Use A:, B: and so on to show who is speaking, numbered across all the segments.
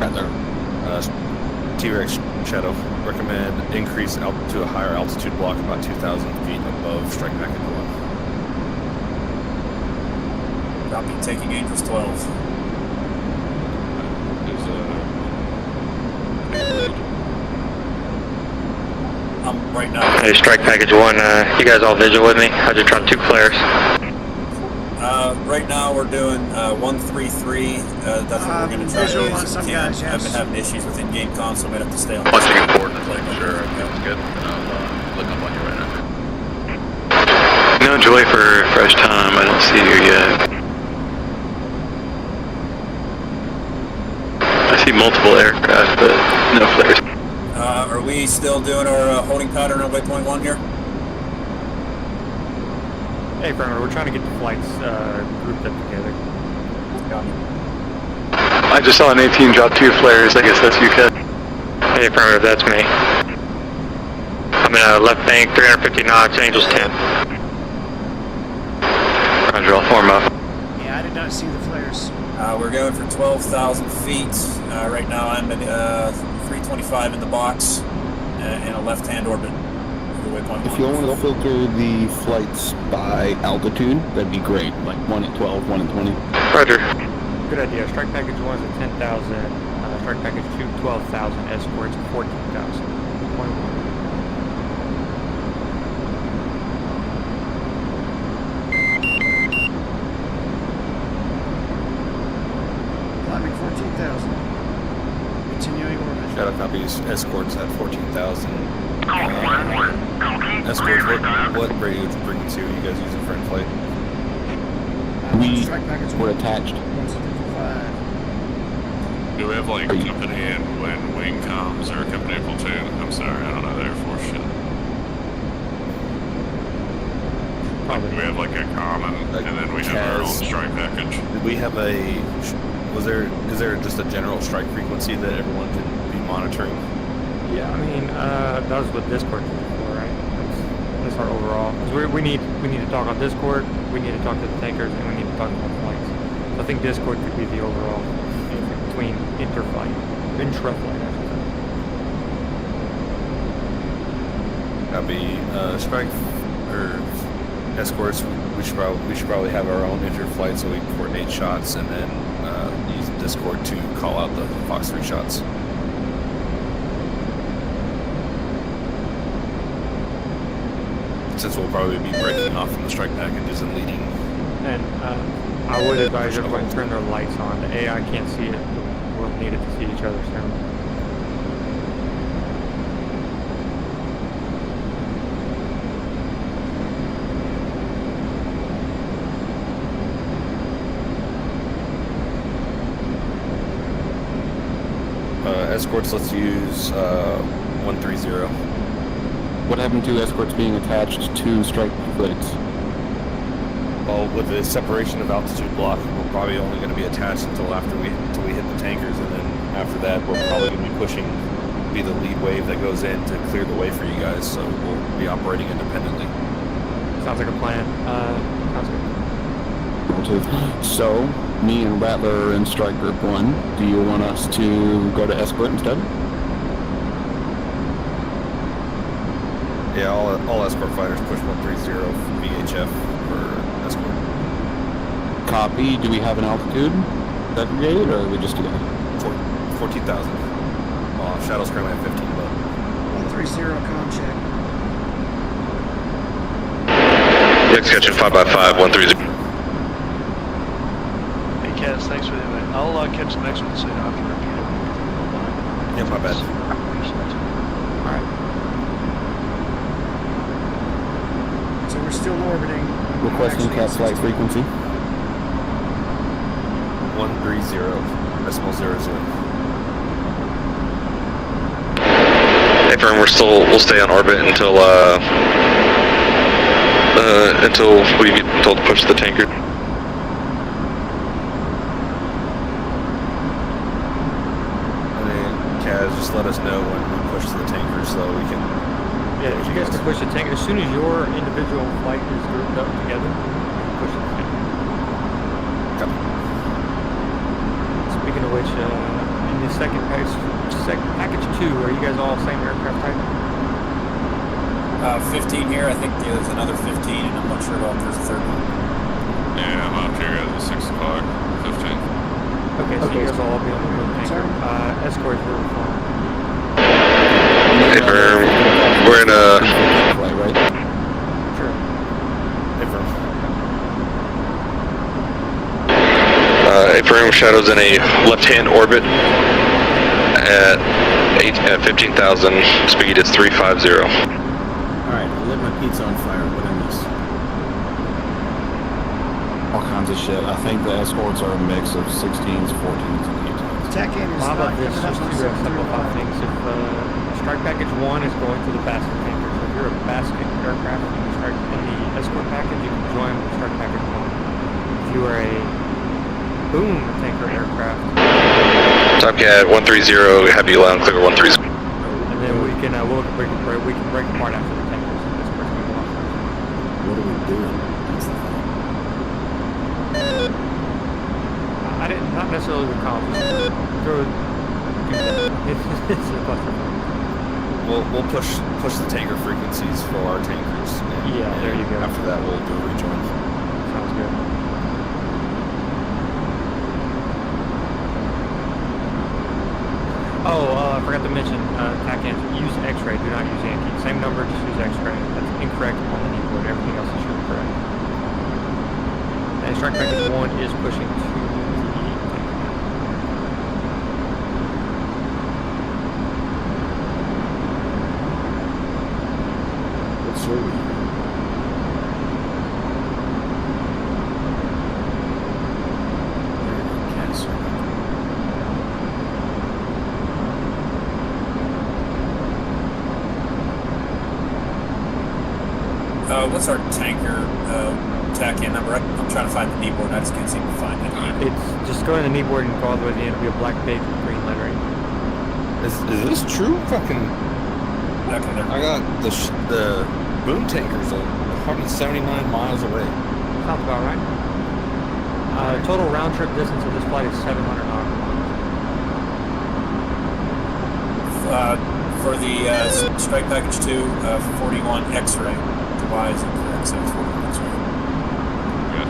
A: Rather.
B: T-Rex Shadow. Recommend increase to a higher altitude block about 2,000 feet above strike package 1.
C: Copy, taking Angels 12. Right now.
D: Hey, strike package 1, you guys all visual with me? I just run 2 flares.
C: Right now we're doing 133. That's what we're going to try to
E: visual
C: use.
E: on some
C: I've
E: guys, yes.
C: been having issues with in-game comms, so I'm going to have to stay on.
F: Once you get coordinates, sure, sounds good. And I'll look up on you right now.
D: No joy for fresh time, I don't see you yet. I see multiple aircraft, but no flares.
C: Are we still doing our holding pattern on waypoint 1 here?
G: Hey, Affirmative, we're trying to get the flights grouped up together.
D: I just saw an 18 drop 2 flares, I guess that's you, Ken. Hey, Affirmative, that's me. I'm in a left bank, 350 knots, Angels 10. Roger, I'll form up.
E: Yeah, I did not see the flares.
C: We're going for 12,000 feet. Right now I'm at 325 in the box in a left-hand orbit. Waypoint
A: If
C: 1.
A: you want to filter the flights by altitude, that'd be great. Like 1 at 12, 1 at 20.
D: Roger.
G: Good idea. Strike package 1 is at 10,000. Strike package 2, 12,000. Escorts, 14,000. Point 1.
E: Climbing 14,000. Continuing orbit.
B: Shadow copies. Escorts at 14,000. Escorts, what radio would you bring to? You guys using for in-flight?
E: Strike package
A: We're attached.
E: 165.
F: Do we have like company and when wing comms or company platoon? I'm sorry, I don't know the Air Force shit. Like, we have like a common, and then we have our own strike package.
B: Did we have is there just a general strike frequency that everyone can be monitoring?
G: Yeah, I mean, that was what Discord did before, right? That's our overall. Because we need to talk on Discord, we need to talk to the tankers, and we need to talk about flights. So I think Discord could be the overall between intra-flight, I should say.
B: That'd be strike or escorts. We should probably have our own inter-flight so we can coordinate shots and then use Discord to call out the Fox 3 shots. Since we'll probably be breaking off from the strike packages and leading.
G: And I would advise everyone to turn their lights on. The AI can't see it. We'll need it to see each other soon.
B: Escorts, let's use 130.
A: What happened to escorts being attached to strike flights?
B: Well, with the separation of altitude block, we're probably only going to be attached until we hit the tankers, and then after that, we're probably going to be pushing, be the lead wave that goes in to clear the way for you guys. So we'll be operating independently.
G: Sounds like a plan. Sounds good.
A: So, me and Rattler are in strike group 1. Do you want us to go to escort instead?
B: Yeah, all escort fighters push 130 VHF for escort.
A: Copy. Do we have an altitude segregated, or are we just together?
B: 14,000. Shadow's currently at 15, but
E: 130 comm check.
D: Next catching 5x5, 130.
H: Hey Kaz, thanks for the invite. I'll catch the next one so you don't have to repeat it.
B: yeah, my bad.
G: Alright.
E: So we're still orbiting.
A: Requesting
E: Actually,
A: cap flight frequency.
B: 130.00.
D: Hey, firm, we'll stay on orbit until we get told to push the tanker.
B: And then Kaz, just let us know when we push to the tankers so we can.
G: Yeah, if you guys can push the tank, as soon as your individual flight is grouped up together, you can push the tank.
B: Okay.
G: Speaking of which, in package 2, are you guys all same aircraft type?
C: 15 here. I think there's another 15, and I'm not sure about if there's a third one.
F: Yeah, I'm up here at 6 o'clock, 15.
G: Okay, so you guys will all be on the moon tanker. Escort, where we're flying.
D: Hey, firm. We're in a
A: Flight, right?
G: Sure.
D: Firm Shadow's in a left-hand orbit at 15,000. Speed is 350.
I: Alright, I lit my pizza on fire. What I miss?
A: All kinds of shit. I think the escorts are a mix of 16s, 14s, and 18s.
E: TACAN is
G: How about
E: not
G: this,
E: coming up
G: just
E: on
G: to simplify
E: 735.
G: things, if strike package 1 is going to the basket tanker, so if you're a basket aircraft in the escort package, you can join with strike package 1. If you are a boom tanker aircraft,
D: Tomcat 130, have you loud and clear 130.
G: and then we can we can break apart after the tankers. That's where we go off first.
I: What are we doing? That's the thing.
G: I didn't, not necessarily with comms, just go do that. It's a cluster.
B: We'll push the tanker frequencies for our tankers. And,
G: Yeah, there you go.
B: After that, we'll do a rejoin.
G: Sounds good. Oh, I forgot to mention, TACAN, use X-ray, do not use Yankee. Same number, just use X-ray. That's incorrect on the keyboard, everything else is sure correct. And strike package 1 is pushing to the tanker.
I: What's over here?
C: What's our tanker TACAN number? I'm trying to find the kneeboard. I just can't seem to find it.
G: It's just go to the kneeboard and go all the way to the end. It'll be a black page with green lettering.
B: Is this true? Fucking,
C: Okay, there.
B: I got the boom tankers 179 miles away.
G: Sounds about right. Total round trip distance of this flight is 700 nautical miles.
C: For the strike package 2, 41 X-ray. The Y is incorrect, so it's 41 X-ray.
F: Good.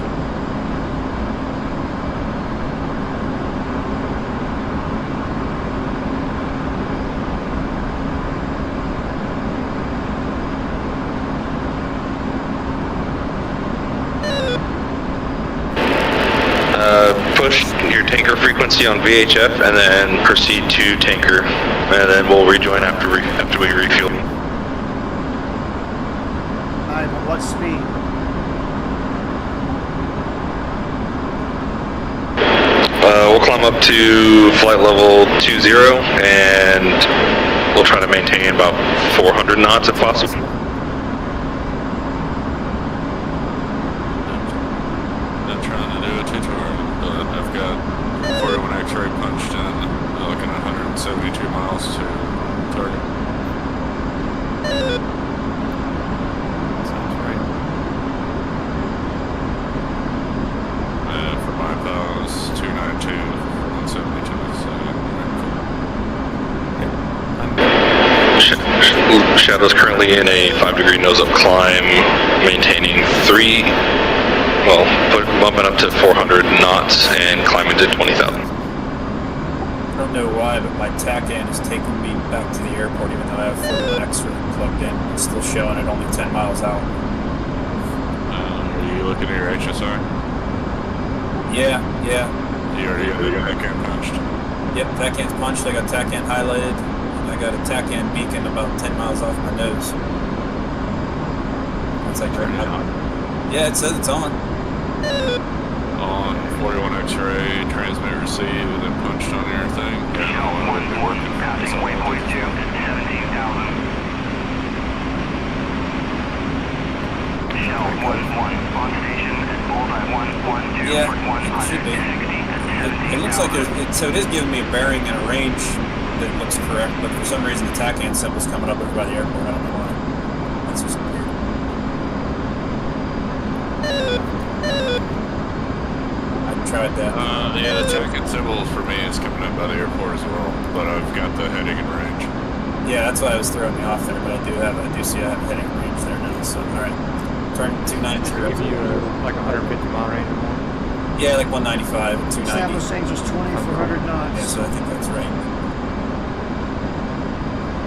D: Push your tanker frequency on VHF and then proceed to tanker, and then we'll rejoin after we refuel.
E: Alright, but what speed?
D: We'll climb up to flight level 20 and we'll try to maintain about 400 knots if possible.
F: Been trying to do a tutorial, but I've got 41 X-ray punched in, looking at 172 miles to target.
G: Sounds right.
F: For my pals, 292, 172, so
D: Shadow's currently in a 5-degree nose-up climb, maintaining bumping up to 400 knots and climbing to 20,000.
C: I don't know why, but my TACAN is taking me back to the airport even though I have 41 X-ray plugged in. It's still showing it only 10 miles out.
F: are you looking at your HSR?
C: Yeah.
F: You already got that can punched.
C: Yep, TACAN's punched. I got TACAN highlighted. And I got a TACAN beacon about 10 miles off my nose. It's like
F: Turn it on.
C: Yeah, it says it's on.
F: On 41 X-ray, transmit receive, and then punched on your thing. Yeah, all of it working. That's all I'll do.
C: Yeah, it should be. It looks like so it is giving me a bearing and a range that looks correct, but for some reason the TACAN symbol's coming up over by the airport. I don't know why. That's just weird. I tried that.
F: Yeah, the TACAN symbol for me is coming up by the airport as well, but I've got the heading and range.
C: Yeah, that's why I was throwing me off there, but I do see I have heading range there now. So all right, turn 293 up.
G: Give you like 150 mile range or more.
C: Yeah, like 195, 290.
E: Established St. Just 2,400 knots.
C: Yeah, so I think that's right.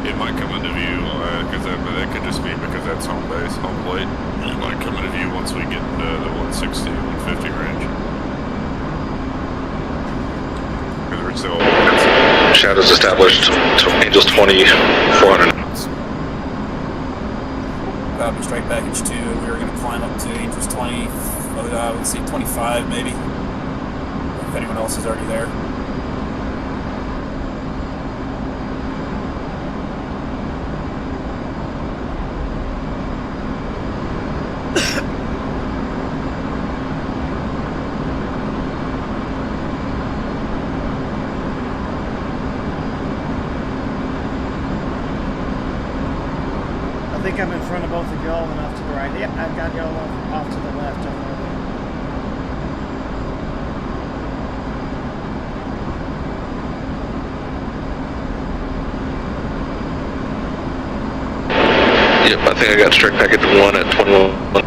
F: It might come into view, because that could just be because that's home base, home plate. It might come into view once we get into the 160, 150 range. Because we're still...
D: Shadows established, Angels 20,400.
C: Copy, strike package 2. We were going to climb up to Angels 20, I would say 25 maybe. If anyone else is already there.
E: I think I'm in front of both of y'all and off to the right. Yeah, I've got y'all off to the left.
D: Yep, I think I got strike package 1 at 21.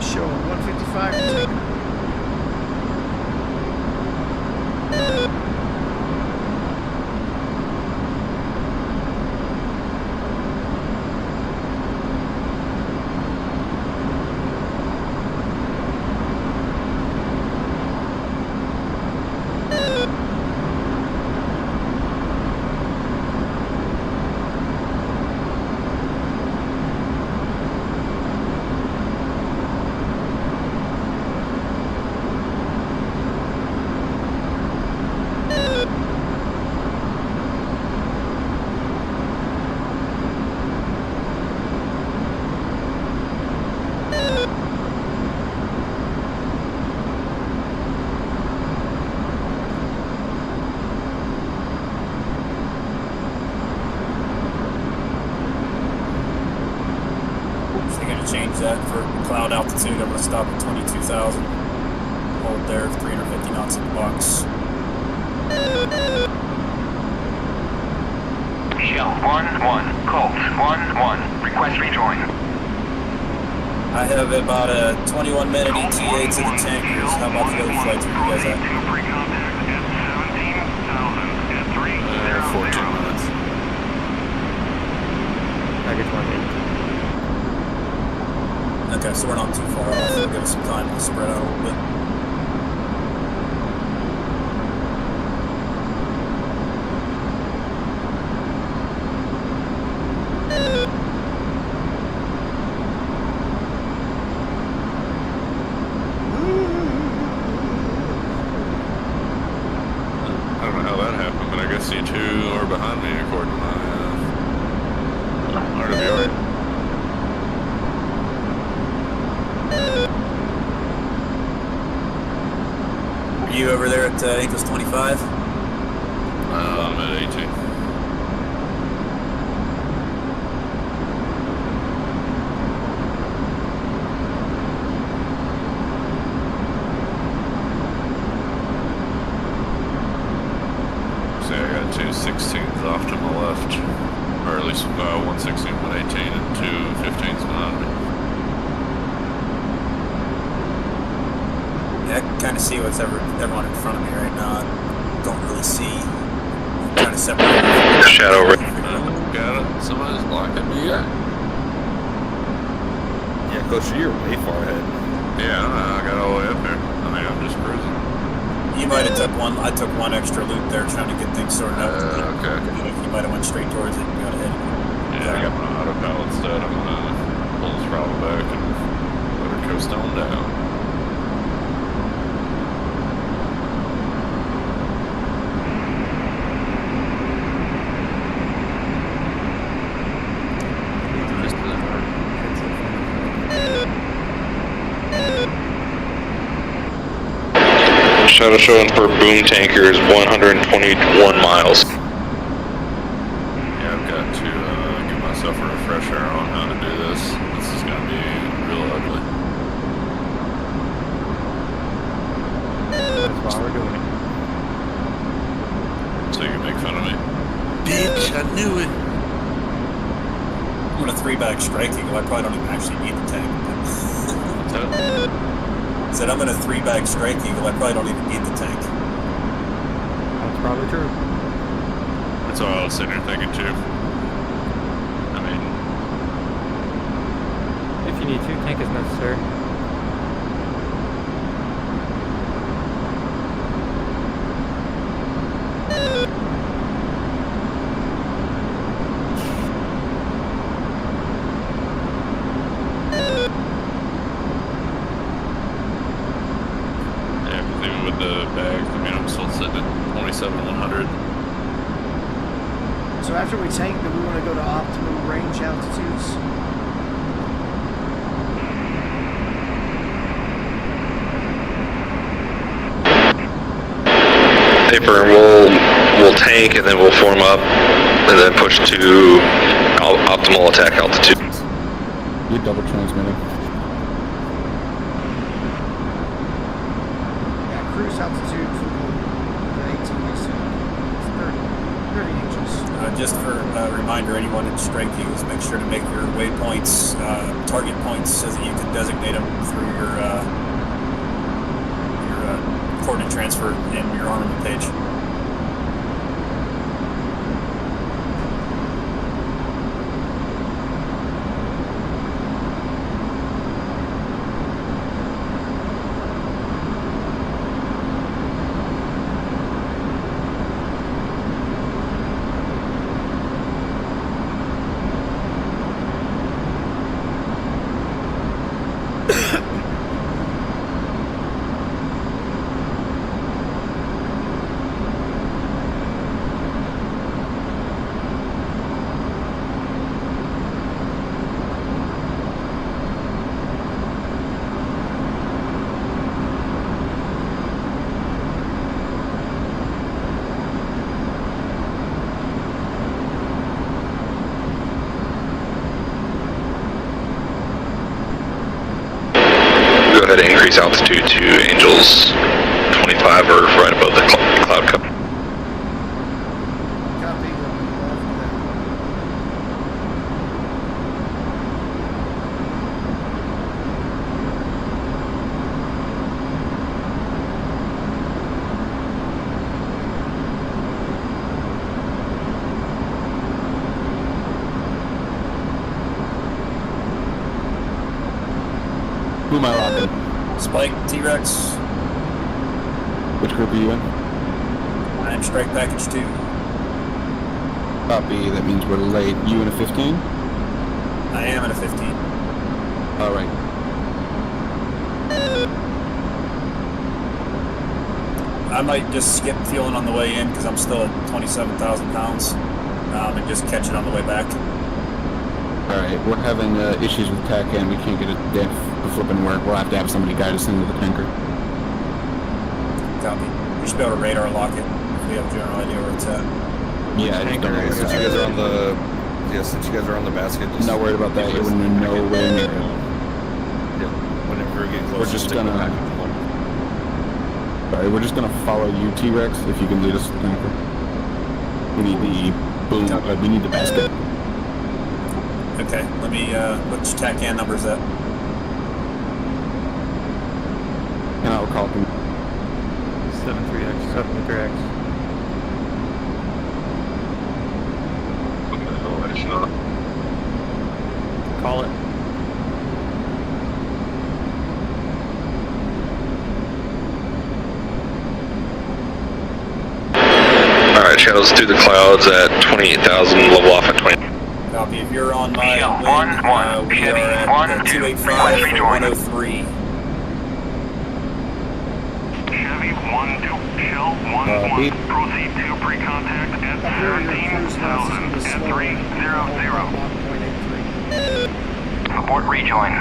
E: Show 155.
C: Change that for cloud altitude. I'm going to stop at 22,000. Hold there, 350 knots in the box.
J: Shell 1-1, Colt 1-1, request rejoin.
C: I have about a 21-minute ETA to the tankers. How about the other flights? Where you guys at?
F: 14 minutes.
G: Package 180.
C: Okay, so we're not too far off. It'll give us some time to spread out a little bit.
F: I don't know how that happened, but I guess you two are behind me according to my RWR.
C: Are you over there at Angels 25?
F: I'm at 18. See, I got 2 16s off to my left. Or at least 1 16, 1 18, and 2 15s behind me.
C: Yeah, I can kind of see what's everyone in front of me right now. I don't really see. I'm trying to separate.
D: Shadow over.
F: Got it. Somebody's blocking me.
B: Yeah, Coach, you're way far ahead.
F: Yeah, I got all the way up there. I mean, I'm just cruising.
C: You might have took one. I took one extra loop there trying to get things sorted out.
F: Okay.
C: You might have went straight towards it and got ahead.
F: Yeah, I got my autopilot set. I'm gonna pull the throttle back and let her coast on down.
D: Shadow showing for boom tankers 121 miles.
C: 3-bag Strike Eagle, I probably don't even actually need the tank. Said I'm in a 3-bag Strike Eagle, I probably don't even need the tank.
G: That's probably true.
F: That's what I was sitting here thinking too. I mean,
G: If you need to, tank is necessary.
F: yeah, 'cause even with the bags, I mean, I'm still sitting at 27,100.
E: So after we tank, do we want to go to optimal range altitudes?
K: Paper, we'll tank and then we'll form up and then push to optimal attack altitude.
A: You're double transmitting.
E: Yeah, cruise altitude for the 18 is 30 inches.
C: Just for a reminder, anyone in Strike Eagles, make sure to make your waypoints, target points, so that you can designate them through your coordinate transfer in your armament page.
K: Go ahead and increase altitude to Angels 25 or right above the cloud cover.
E: Copy.
A: Who am I locking?
C: Spike, T-Rex,
A: Which group are you in?
C: I'm Strike Package 2.
A: Copy, that means we're late. You in a 15?
C: I am in a 15.
A: Alright.
C: I might just skip fueling on the way in because I'm still at 27,000 pounds, and just catch it on the way back.
A: Alright, we're having issues with TACAN. We can't get a damn flipping work. We'll have to have somebody guide us into the tanker.
C: Copy. We should be able to radar lock it if we have a general idea where it's at.
A: Yeah, I just don't know.
B: Since you guys are on the, since you guys are on the basket, just
A: Not worried about that. It wouldn't in no way near it.
B: Yeah, whenever we get close,
A: We're just
B: stick with
A: gonna-
B: package one.
A: Alright, we're just gonna follow you, T-Rex, if you can lead us to the tanker. We need the boom. We need the basket.
C: Okay, let me, which TACAN number is that?
A: Cannot recall.
G: 73X, 73X. Call it.
K: Alright, shuttles through the clouds at 28,000, level off at 20.
C: Copy. If you're on my
J: Michelle,
C: wing,
J: 1-1,
C: we
J: Chevy,
C: are at
J: 1-2,
C: 285
J: request
C: for
J: rejoin.
C: 103.
J: Chevy 1-2, Shell 1-1,
A: beep.
J: proceed to pre-contact at
E: Up here, your cruise house is
J: 13,000
E: going to be
J: at
E: slow.
J: 300. Report rejoin.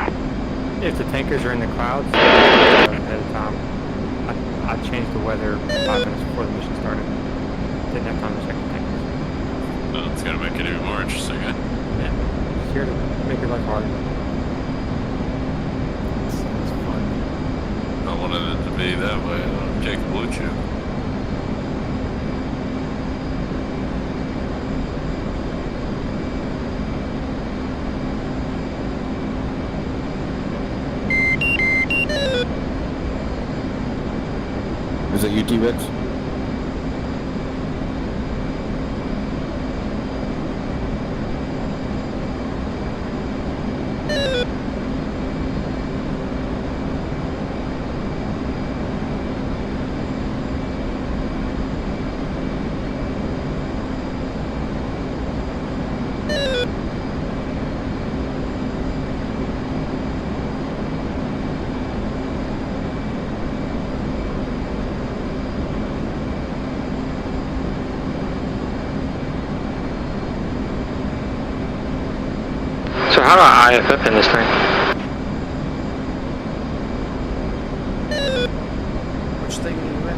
G: If the tankers are in the clouds, ahead of time, I'd change the weather 5 minutes before the mission started. Didn't have time to check the tankers.
F: So it's gonna make it even more interesting, eh?
G: Yeah, just here to make your life harder. It's fun.
F: I wanted it to be that way. Jacob Blue Chip.
A: T-Rex.
D: So how do I IFF in this thing?
E: Which thing are you in?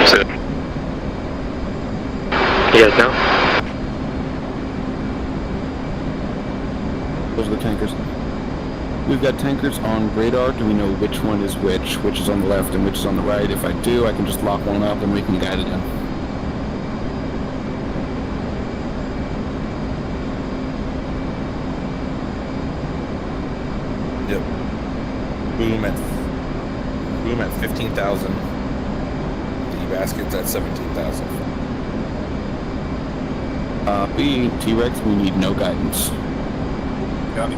D: So, you guys know?
A: Those are the tankers. We've got tankers on radar. Do we know which one is which is on the left and which is on the right? If I do, I can just lock one up and we can guide it in.
B: Yep. Boom at 15,000. The basket's at 17,000.
A: B, T-Rex, we need no guidance.
C: Got me.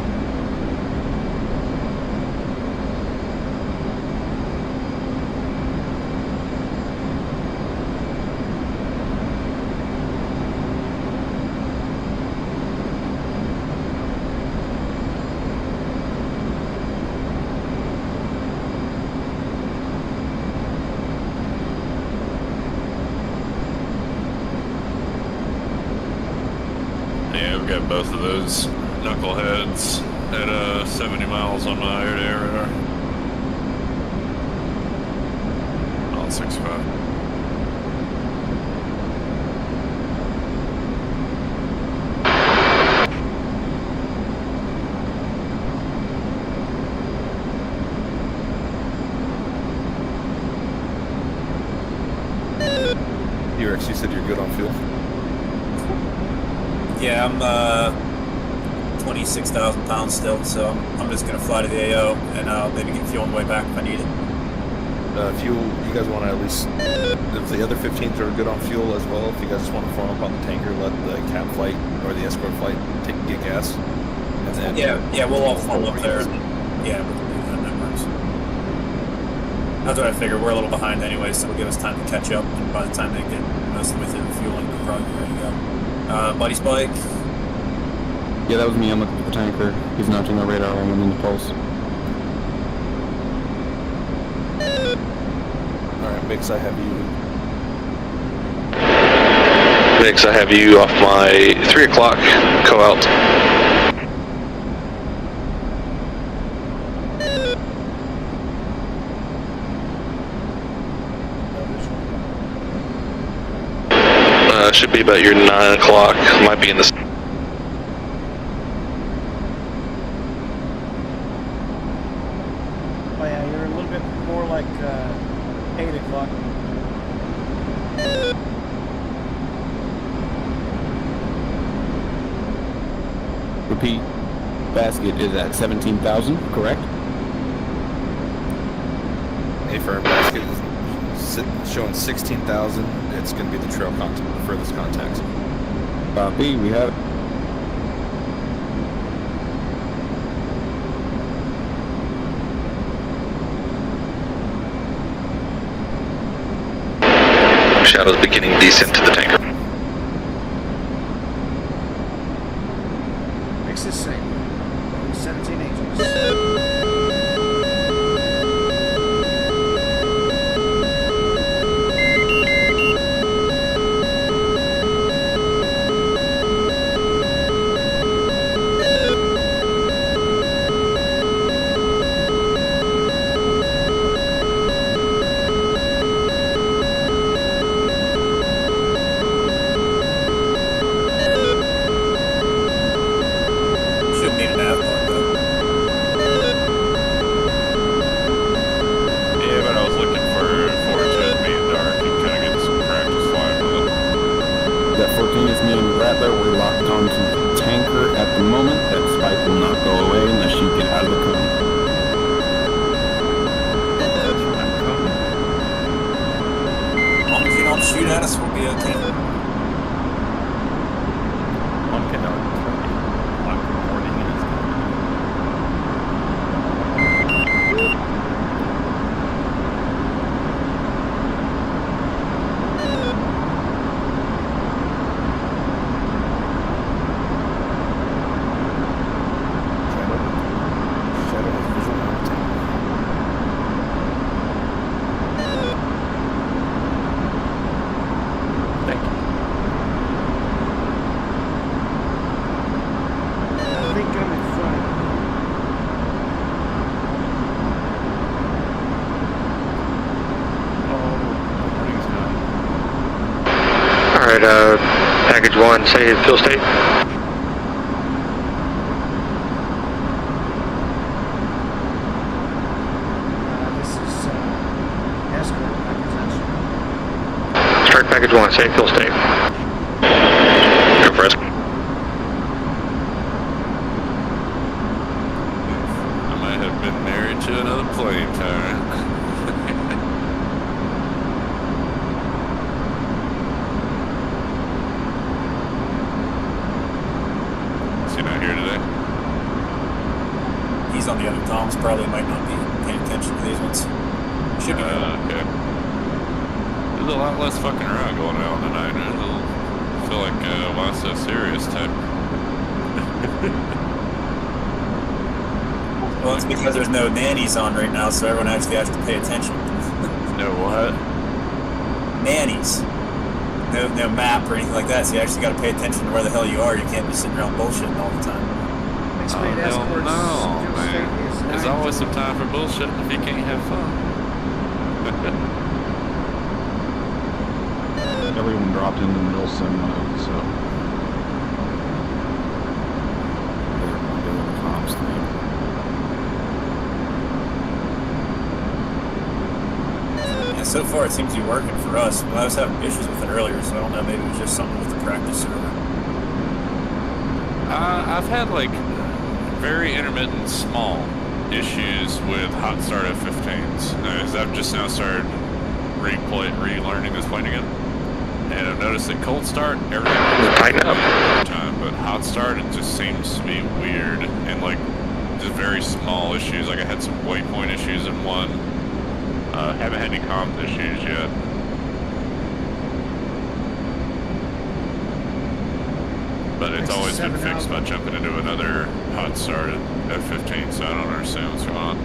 F: Yeah, we've got both of those knuckleheads at 70 miles on my air-to-air radar. On 65.
B: T-Rex, you said you're good on fuel?
C: Yeah, I'm 26,000 pounds still, so I'm just gonna fly to the AO and maybe get fuel on the way back if I need it.
B: Fuel, you guys want to at least, if the other 15s are good on fuel as well, if you guys just want to form up on the tanker, let the cap flight or the escort flight get gas. And then
C: Yeah, we'll all form up there. Yeah, we can do that. That works. That's what I figured. We're a little behind anyway, so it'll give us time to catch up. And by the time they get most of the way through the fueling, we'll probably be ready to go. Buddy Spike.
A: Yeah, that was me. I'm looking for the tanker. He's notching our radar and I'm in the pulse.
B: Alright, Mix, I have you.
K: Mix, I have you off my 3 o'clock co-out. Should be about your 9 o'clock. Might be in the...
E: Oh yeah, you're a little bit more like 8 o'clock.
A: Repeat. Basket is at 17,000, correct?
B: A firm basket is showing 16,000. It's going to be the trail contact, the furthest contact.
A: B, we have it.
K: Shadows beginning descent to the tanker.
E: Mix is same. 17 agents.
A: at the moment. That spike will not go away unless you get out of the cone.
C: As long as you don't shoot at us, we'll be okay.
G: One cannot lock recording and it's
B: Shadow has visual on the tank.
G: thank you.
E: I think I'm in front.
F: Recording's done.
D: Alright, package 1, say fuel state.
E: This is escort package.
D: Strike package 1, say fuel state. Go for it.
F: I might have been married to another plane, Tyrant. Is he not here today?
C: He's on the other comms. Probably might not be paying attention to these ones. Should be good.
F: Okay. There's a lot less fucking around going on tonight. I feel like, why so serious type.
C: Well, it's because there's no nannies on right now, so everyone actually has to pay attention.
F: No what?
C: Nannies. No map or anything like that, so you actually got to pay attention to where the hell you are. You can't be sitting around bullshitting all the time.
E: Explain
F: hell
E: escorts.
F: no,
E: fuel
F: man.
E: state is
F: There's
E: 9.
F: always some time for bullshit if you can't have fun.
A: Everyone dropped into middle sim mode, so. They're doing the comms thing.
C: Yeah, so far it seems to be working for us. But I was having issues with it earlier, so I don't know. Maybe it was just something with the practice server.
F: I've had like very intermittent small issues with hot start F-15s. As I've just now started relearning this plane again. And I've noticed that cold start, everything
D: Tighten up.
F: time, but hot start, it just seems to be weird and like just very small issues. Like I had some waypoint issues in one. Haven't had any comms issues yet. But it's
E: Next
F: always been
E: 7
F: fixed by
E: hours.
F: jumping into another hot start at F-15, so I don't understand what's going on.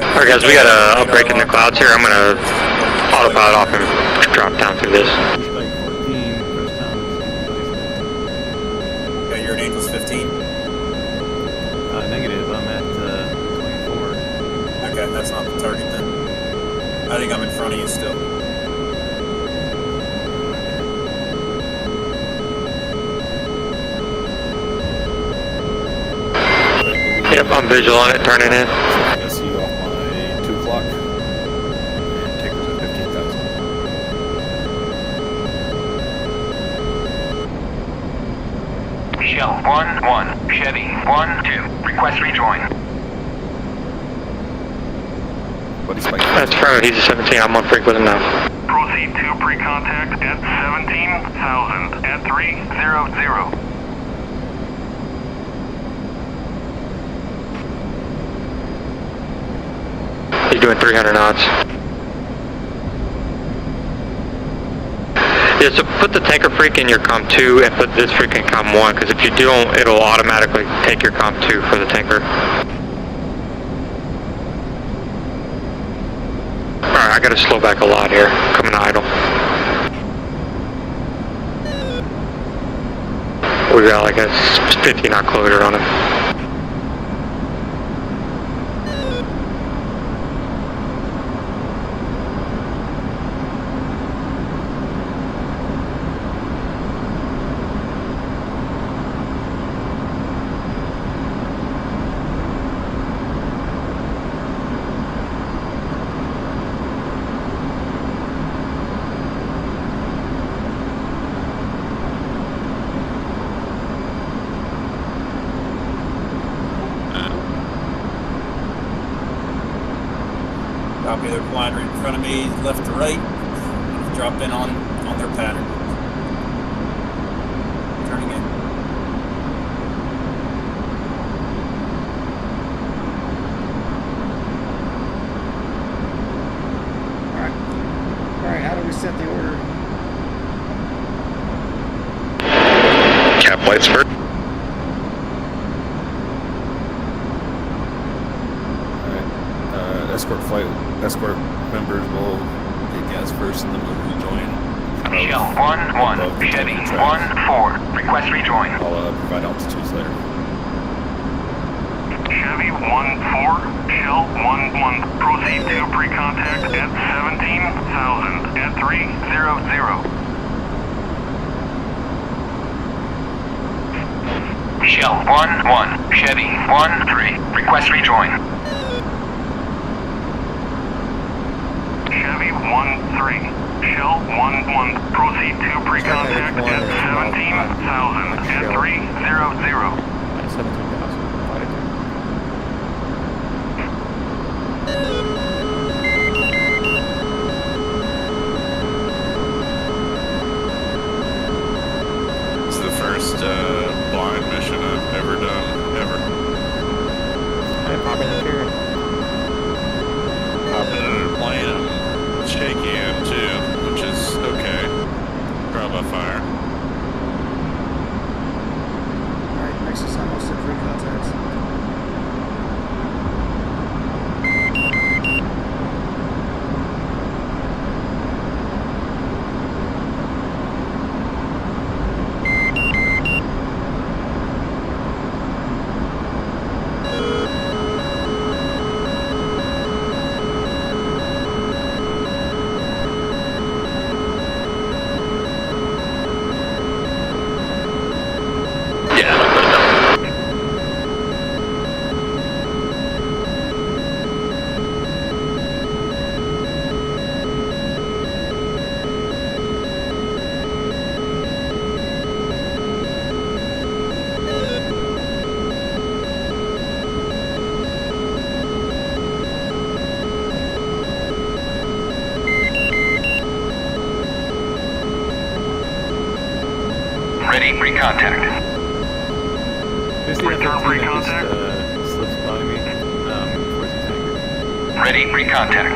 D: Alright guys, we got a outbreak in the clouds here. I'm gonna autopilot off and drop down through this.
I: Strike 14, first time it's
C: Yeah, you're at Angels 15.
I: negative, I'm at 24.
C: Okay, that's not the target then. I think I'm in front of you still.
D: Yep, I'm visual on it, turning in.
B: I'm gonna see you off my 2 o'clock. And take us at 15,000.
J: Shell 1-1, Chevy 1-2, request rejoin.
B: Buddy Spike.
D: That's front, he's a 17, I'm on freak with him now.
J: Proceed to pre-contact at 17,000 at 300.
D: He's doing 300 knots. Yeah, so put the tanker freak in your COM 2 and put this freak in COM 1, because if you don't, it'll automatically take your COM 2 for the tanker. Alright, I gotta slow back a lot here, coming idle. We got like a 50 knot closure on him.
C: Copy, they're flying right in front of me, left to right. Drop in on their pattern. Turning in.
E: Alright, how do we set the order?
K: Cap lights first.
B: Escort members will get gas first and then we'll rejoin.
J: Shell 1-1, Chevy 1-4, request rejoin.
B: I'll provide altitudes later.
J: Chevy 1-4, Shell 1-1, proceed to pre-contact at 17,000 at 300. Shell 1-1, Chevy 1-3, request rejoin. Chevy 1-3, Shell 1-1, proceed to pre-contact at 17,000 at 300.
G: 17,000.
F: It's the first blind mission I've ever done, ever.
G: I'm popping the trigger.
F: Hopping in a plane and shaky in too, which is okay. Trial by fire.
E: Alright, makes us almost at pre-contact.
J: Ready, pre-contact.
B: Return
J: pre-contact.
B: Slips by me. Towards the tanker.
J: Ready, pre-contact.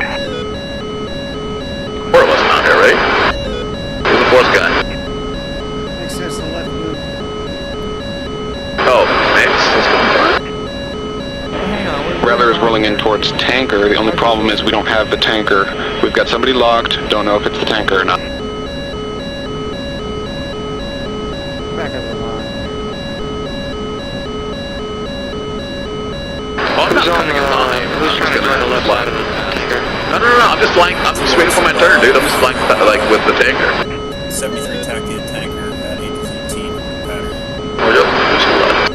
K: Four of us out here, right? Who's the fourth guy?
E: Makes sense, the left move.
K: Oh, thanks. Let's go.
G: Hang on.
A: Rather is rolling in towards tanker. The only problem is we don't have the tanker. We've got somebody locked. Don't know if it's the tanker or not.
G: Back of the line.
K: Oh, I'm not coming in line. Who's trying to join the left side of the tanker? No. I'm just flying. I'm just waiting for my turn, dude. I'm just flying like with the tanker.
C: 73 Tactian tanker at 815 pattern.
K: Oh, yep. Just left.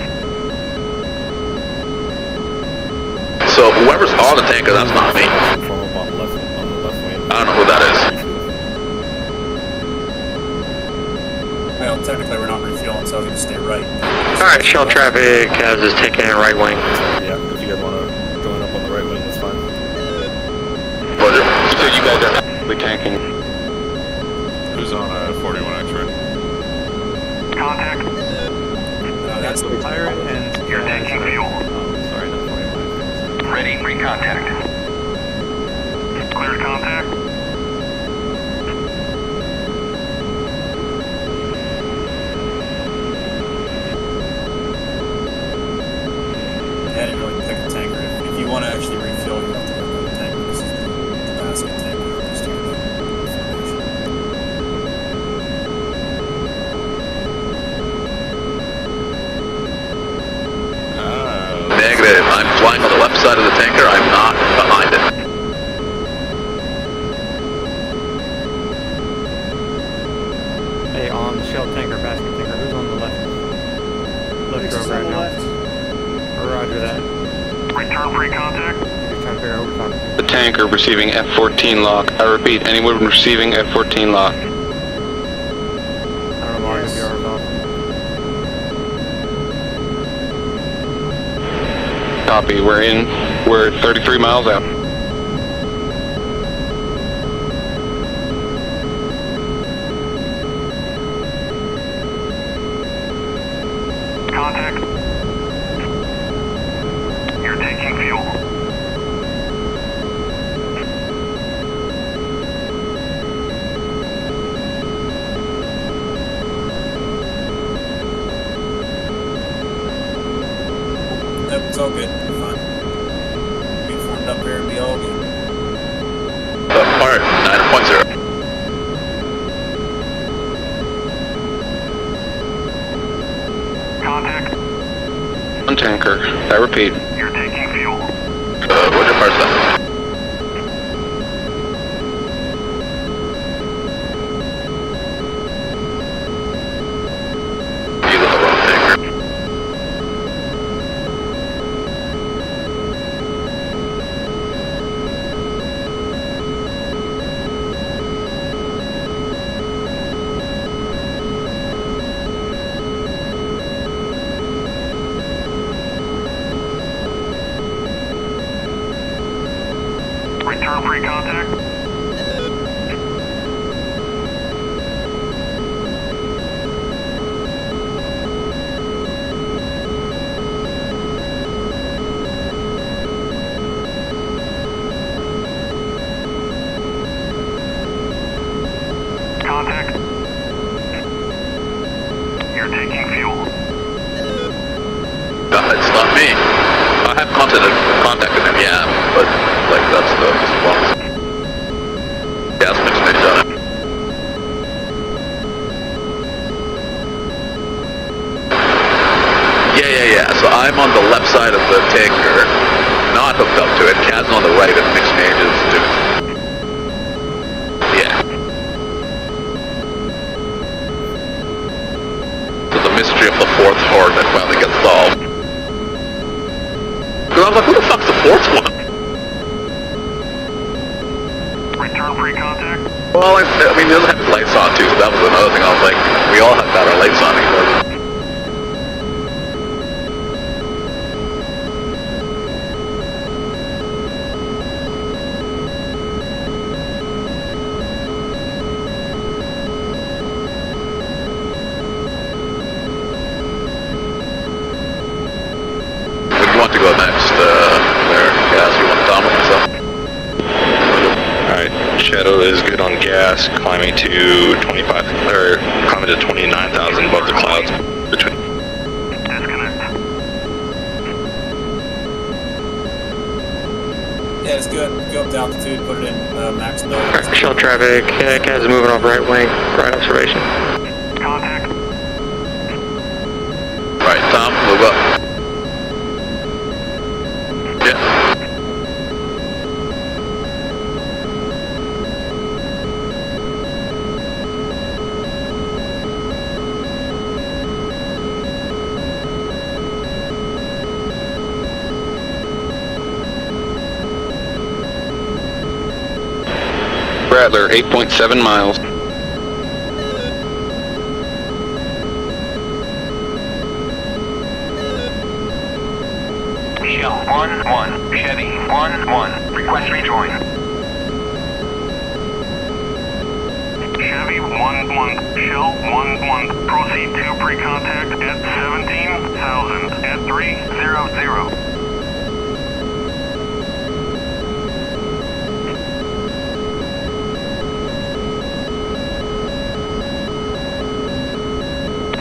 K: So whoever's on the tanker, that's not me.
B: Form up on the left wing.
K: I don't know who that is.
C: Well, technically we're not refueling, so I was going to stay right.
D: Alright, Shell traffic, Cavs is taking in right wing.
B: Yeah, if you guys want to join up on the right wing, that's fine.
K: Roger.
A: So you guys are actively tanking.
F: Who's on a 41 X-ray?
J: Contact.
C: That's the
G: Pirate and
J: You're taking fuel.
G: sorry, not 41.
J: Ready, pre-contact. Cleared contact.
C: I didn't really pick a tanker. If you want to actually refuel, you have to go to the tanker. This is the basket tanker. Just do the formation.
K: Negative. I'm flying on the left side of the tanker. I'm not behind it.
G: Hey, on the shell tanker, basket tanker, who's on the left? Left
E: Makes us
G: row
E: on
G: right
E: the
G: now.
E: left.
G: Roger that.
J: Return pre-contact.
G: Just trying to figure out who we're talking to.
A: The tanker receiving F-14 lock. I repeat, anyone receiving F-14 lock.
G: I don't know why
E: Yes.
G: yes. off.
A: Copy. We're 33 miles out.
C: It's all good. Fine. Get formed up here and be all good.
K: Alright, 9.0.
J: Contact.
A: One tanker. I repeat.
J: You're taking fuel.
K: What's your first step? He's on the wrong tanker.
J: Return free contact. Contact. You're taking fuel.
K: It's not me. I have contacted him, yeah, but like that's the response. Gas mixed on it. Yeah. So I'm on the left side of the tanker, not hooked up to it. Kaz on the right and mixed changes to. Yeah. So the mystery of the fourth horde that finally gets solved. Because I was like, who the fuck's the fourth one?
J: Return free contact.
K: Well, I mean, he doesn't have his lights on too, so that was another thing. I was like, we all have got our lights on. He doesn't. Where do you want to go next? There, Gas, you want Tom or myself?
L: Alright, Shadow is good on gas, climbing to 25, or climbing to 29,000 above the clouds. Between.
J: Disconnect.
C: Yeah, it's good. Go up to altitude, put it in max mode.
G: Shell traffic, Kaz is moving off right wing, right observation.
J: Contact.
K: Right, Tom, move up. Yeah.
A: Rattler, 8.7 miles.
J: Shell 1-1. Chevy 1-1. Request rejoin. Chevy 1-1. Shell 1-1. Proceed to pre-contact at 17,000 at 300.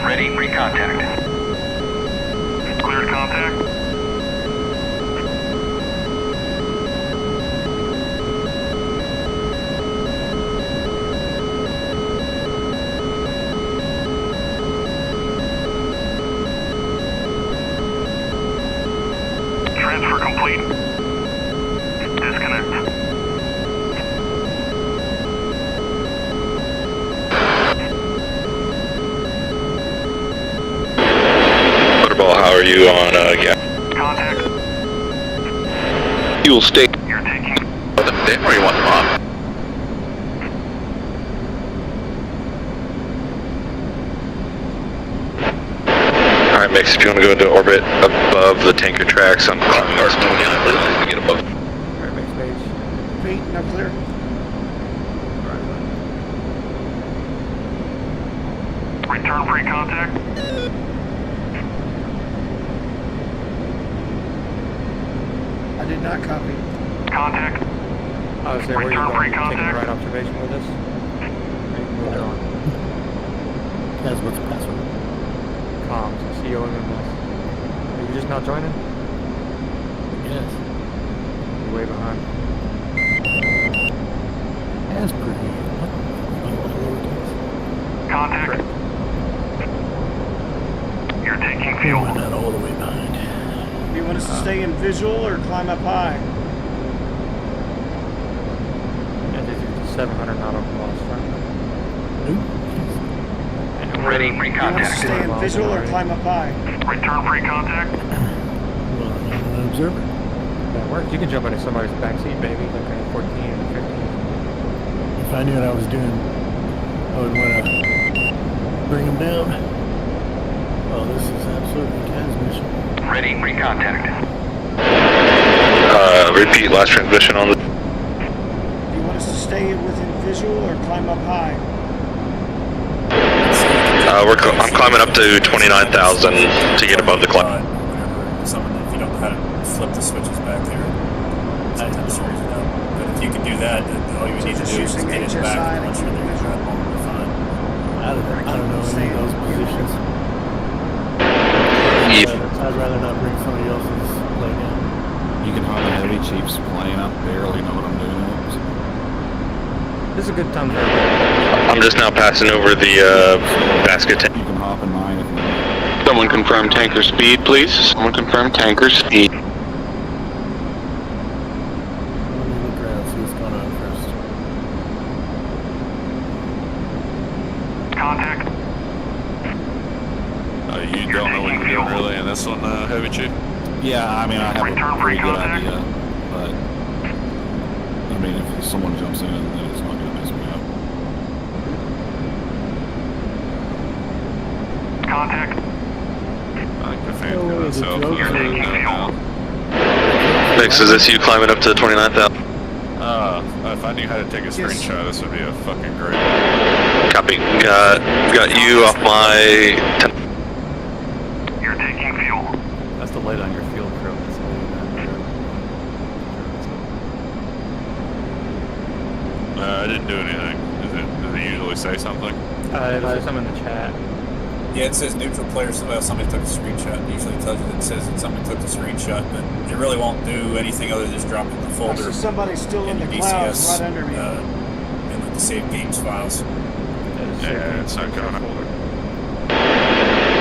J: Ready, pre-contact. Cleared contact. Transfer complete. Disconnect.
L: Butterball, how are you on gas?
J: Contact.
A: Fuel stay.
J: You're taking.
K: Want them dim or you want them on?
L: Alright, Mix, if you want to go into orbit above the tanker tracks, I'm climbing
K: Or
L: up.
K: yeah, please, we get above.
G: Alright, mixed stage.
E: Feet, no clear.
J: Return pre-contact.
E: I did not copy.
J: Contact.
G: I was there, where you
J: Return
G: going?
J: free
G: You taking the
J: contact.
G: right observation with us? Or you moved on?
I: Kaz, what's the password?
G: Comms, COMMS. Are you just not joining?
I: Yes.
G: You're way behind.
I: That's pretty.
J: Contact. You're taking
I: We're
J: fuel.
I: not all the way behind.
E: Do you want us to stay in visual or climb up high?
G: And this is 700 nautical miles front. And we're-
J: Ready,
E: Do you want us to
J: recontact.
E: stay in visual or climb up high?
J: Return free contact.
I: Well, I'm an observer.
G: That works. You can jump into somebody's backseat, baby, like a 14 or 15.
I: If I knew what I was doing, I would want to bring them down. Oh, this is absolutely Kaz's mission.
J: Ready, recontact.
L: Repeat last transmission on the.
E: Do you want us to stay within visual or climb up high?
L: I'm climbing up to 29,000 to get above the cloud.
C: Someone, if you don't know how to flip the switches back there, sometimes screws it up. But if you can do that, then all you need to
E: just
C: do is
E: using
C: get in the
E: HSI
C: back, and
E: to
C: once you're
E: keep
C: there, you're
E: visual.
C: fine.
I: I don't know any of those positions. I'd rather not bring somebody else's plane down.
A: You can hop a heavy Chiefs plane. I barely know what I'm doing.
G: This is a good time for
L: I'm just now passing over the basket tank.
A: You can hop in mine if you want.
L: Someone confirm tanker speed, please. Someone confirm tanker speed.
I: Let me look around, see what's going on first.
J: Contact.
F: You don't know what you're doing really in this one, Heavy Chief?
A: Yeah, I mean, I have
J: Return
A: a pretty
J: free
A: good
J: contact.
A: idea, but I mean, if someone jumps in, then it's not gonna mess me up.
J: Contact.
F: I think the fan's
I: Oh,
F: got
I: the
F: itself.
I: joke
J: You're taking fuel.
L: Next, is this you climbing up to 29,000?
F: If I knew how to take a screenshot, this would be a fucking great.
L: Copy. Got you off my.
J: You're taking fuel.
I: That's the light on your field crew.
F: I didn't do anything. Does it usually say something?
G: There's some in the chat.
C: Yeah, it says neutral player. Somebody took a screenshot. It usually tells you that it says that somebody took the screenshot, but it really won't do anything other than just drop it in the
E: I
C: folder.
E: see somebody still in the
C: DCS,
E: clouds right under me.
C: in the saved games files.
F: Yeah, it's not going up.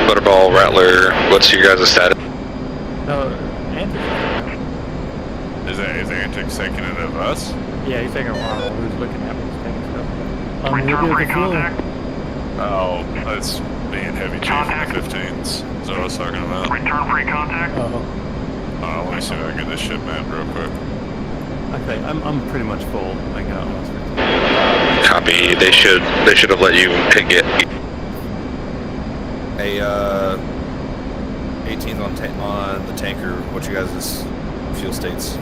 L: Butterball, Rattler, what's your guys' status?
G: No, Antics.
F: Is Antics taking it of us?
G: Yeah, he's taking a while. Who's looking at me? He's taking stuff.
J: Return free contact.
F: Oh, that's being Heavy Chief in the 15s. Is that what I was talking about?
J: Return free contact.
F: Let me see if I can get this shit mapped real quick.
I: Okay, I'm pretty much full. I got almost 50.
L: Copy. They should have let you get.
B: Hey, 18th on the tanker. What you guys' fuel states?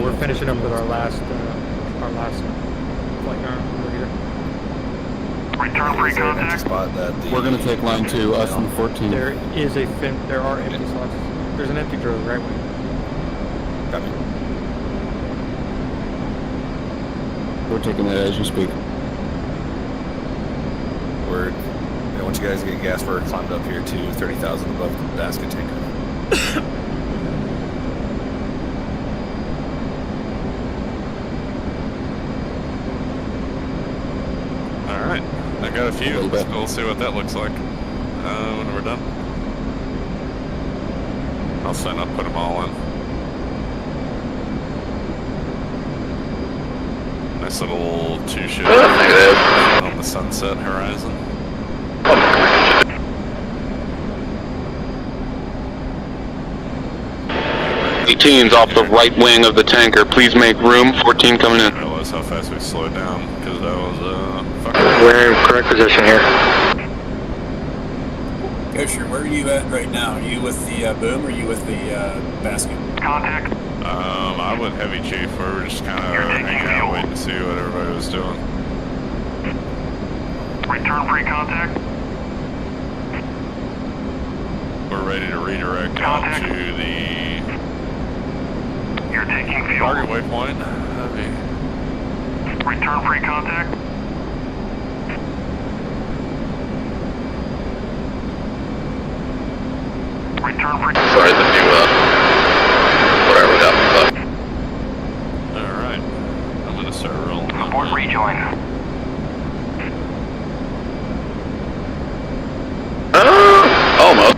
G: We're finishing up with our last flight arm over here.
J: Return free
B: Is there an empty
J: contact.
B: spot that the
A: We're gonna take line 2, us and 14.
G: There are empty slots. There's an empty droid right wing.
B: Copy.
A: We're taking that as you speak.
B: Word. Yeah, once you guys get gas, we're climbed up here to 30,000 above the basket tanker.
F: Alright, I got a few.
A: little bit.
F: We'll see what that looks like when we're done. I'll sign up, put them all in. Nice little two ship on the sunset horizon.
L: 18's off the right wing of the tanker. Please make room. 14 coming
F: I
L: in.
F: didn't realize how fast we slowed down because that was fucking.
L: We're in correct position here.
C: Gosher, where are you at right now? Are you with the boom or are you with the basket?
J: Contact.
F: I went Heavy Chief. We were just kind of
J: You're taking
F: hanging out,
J: fuel.
F: waiting to see what everybody was doing.
J: Return free contact.
F: We're ready to redirect out
J: Contact.
F: to the
J: You're taking fuel.
F: target waypoint. Heavy.
J: Return free contact. Return free.
K: Sorry, the new, whatever
J: Report rejoin.
K: Almost.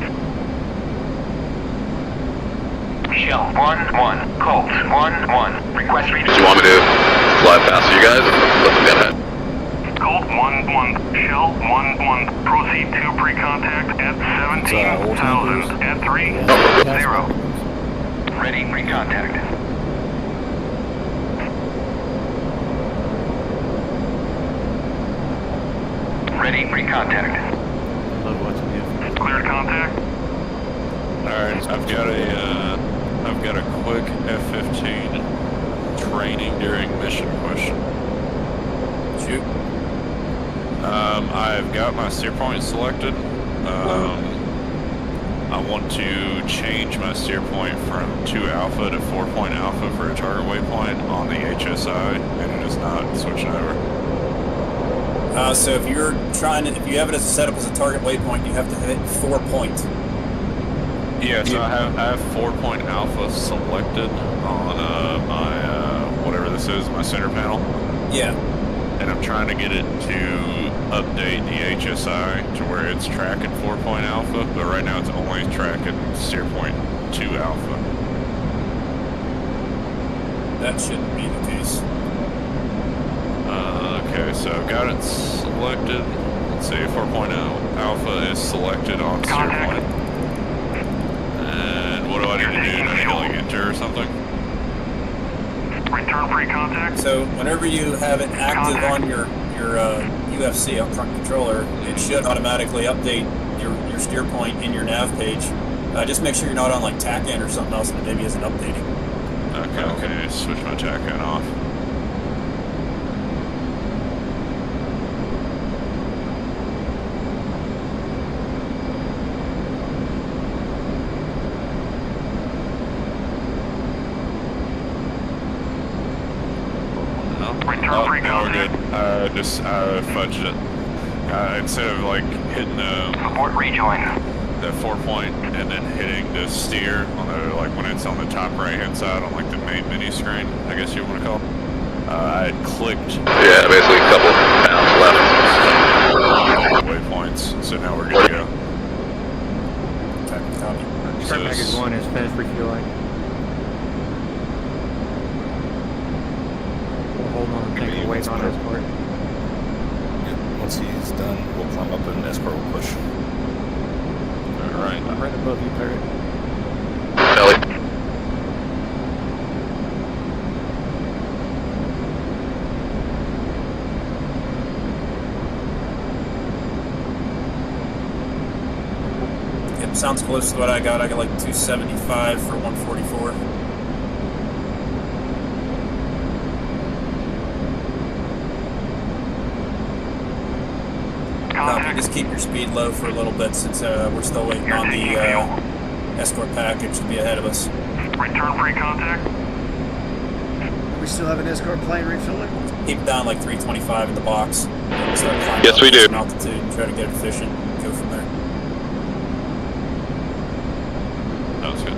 J: Shell 1-1. Colt 1-1. Request rejoin.
K: Do you want me to fly past you guys and let them get ahead?
J: Colt 1-1. Shell 1-1. Proceed to pre-contact at 17,000 at 3-0. Ready pre-contact. Ready pre-contact. Cleared contact.
F: Alright, I've got a quick F-15 training during mission question.
C: Shoot.
F: I've got my steer point selected. I want to change my steer point from 2 alpha to 4 point alpha for a target waypoint on the HSI, and it is not switching over.
C: So if you have it as set up as a target waypoint, you have to hit 4 point.
F: Yeah, so I have 4 point alpha selected on my whatever this is, my center panel.
C: Yeah.
F: And I'm trying to get it to update the HSI to where it's tracking 4 point alpha, but right now it's only tracking steer point 2 alpha.
C: That shouldn't be the case.
F: Okay, so I've got it selected. Let's see, 4.0 alpha is selected on steer point. And what do I need to do? Do I need to like enter or something?
J: Return pre-contact.
C: So whenever you have it active on your UFC up front controller, it should automatically update your steer point in your nav page. Just make sure you're not on like TACAN or something else, and the Divvy isn't updating.
F: Okay, switch my TACAN off. Now we're good. I fudged it. Instead of like hitting
J: Report rejoin.
F: the 4 point and then hitting the steer on the like when it's on the top right hand side on like the main mini screen, I guess you want to call it. I had clicked.
K: Yeah, basically a couple pounds left.
F: Waypoints, so now we're good to go.
C: Okay, copy.
G: Start package 1 is finished refueling. We'll hold on and take a wait on escort.
B: Yeah, once he's done, we'll climb up and escort will push.
F: Alright.
G: I'm right above you, Barrett.
K: Ellie.
C: Yep, sounds close to what I got. I got like 275 for 144. Copy. Just keep your speed low for a little bit since we're still waiting on the escort package to be ahead of us.
J: Return pre-contact.
E: We still have an escort plane refilling?
C: Keep it down like 325 in the box. Start climbing
L: Yes,
C: up
L: we do.
C: some altitude and try to get it efficient. Go from there.
F: That was good.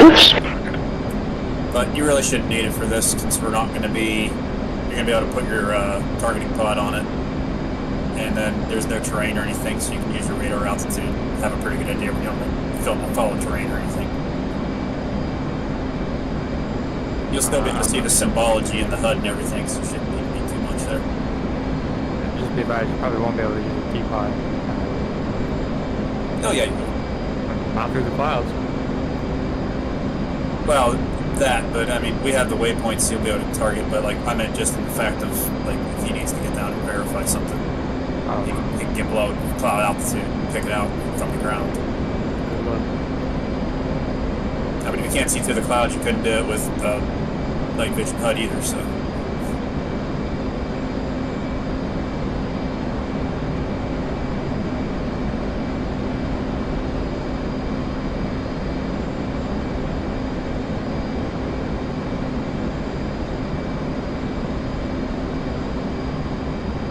L: Oops.
C: But you really shouldn't need it for this, since we're not going to be. You're going to be able to put your targeting pod on it, and then there's no terrain or anything, so you can use your radar altitude. Have a pretty good idea when you don't follow terrain or anything. You'll still be able to see the symbology in the HUD and everything, so it shouldn't need to be too much there.
G: Just be advised, you probably won't be able to use the T-pod.
C: Oh yeah, you will.
G: Not through the clouds.
C: Well, that, but I mean, we have the waypoints you'll be able to target, but like, I meant just in the fact of, like, if he needs to get down and verify something, he can get below cloud altitude and pick it out from the ground. I mean, if you can't see through the clouds, you couldn't do it with night vision HUD either, so.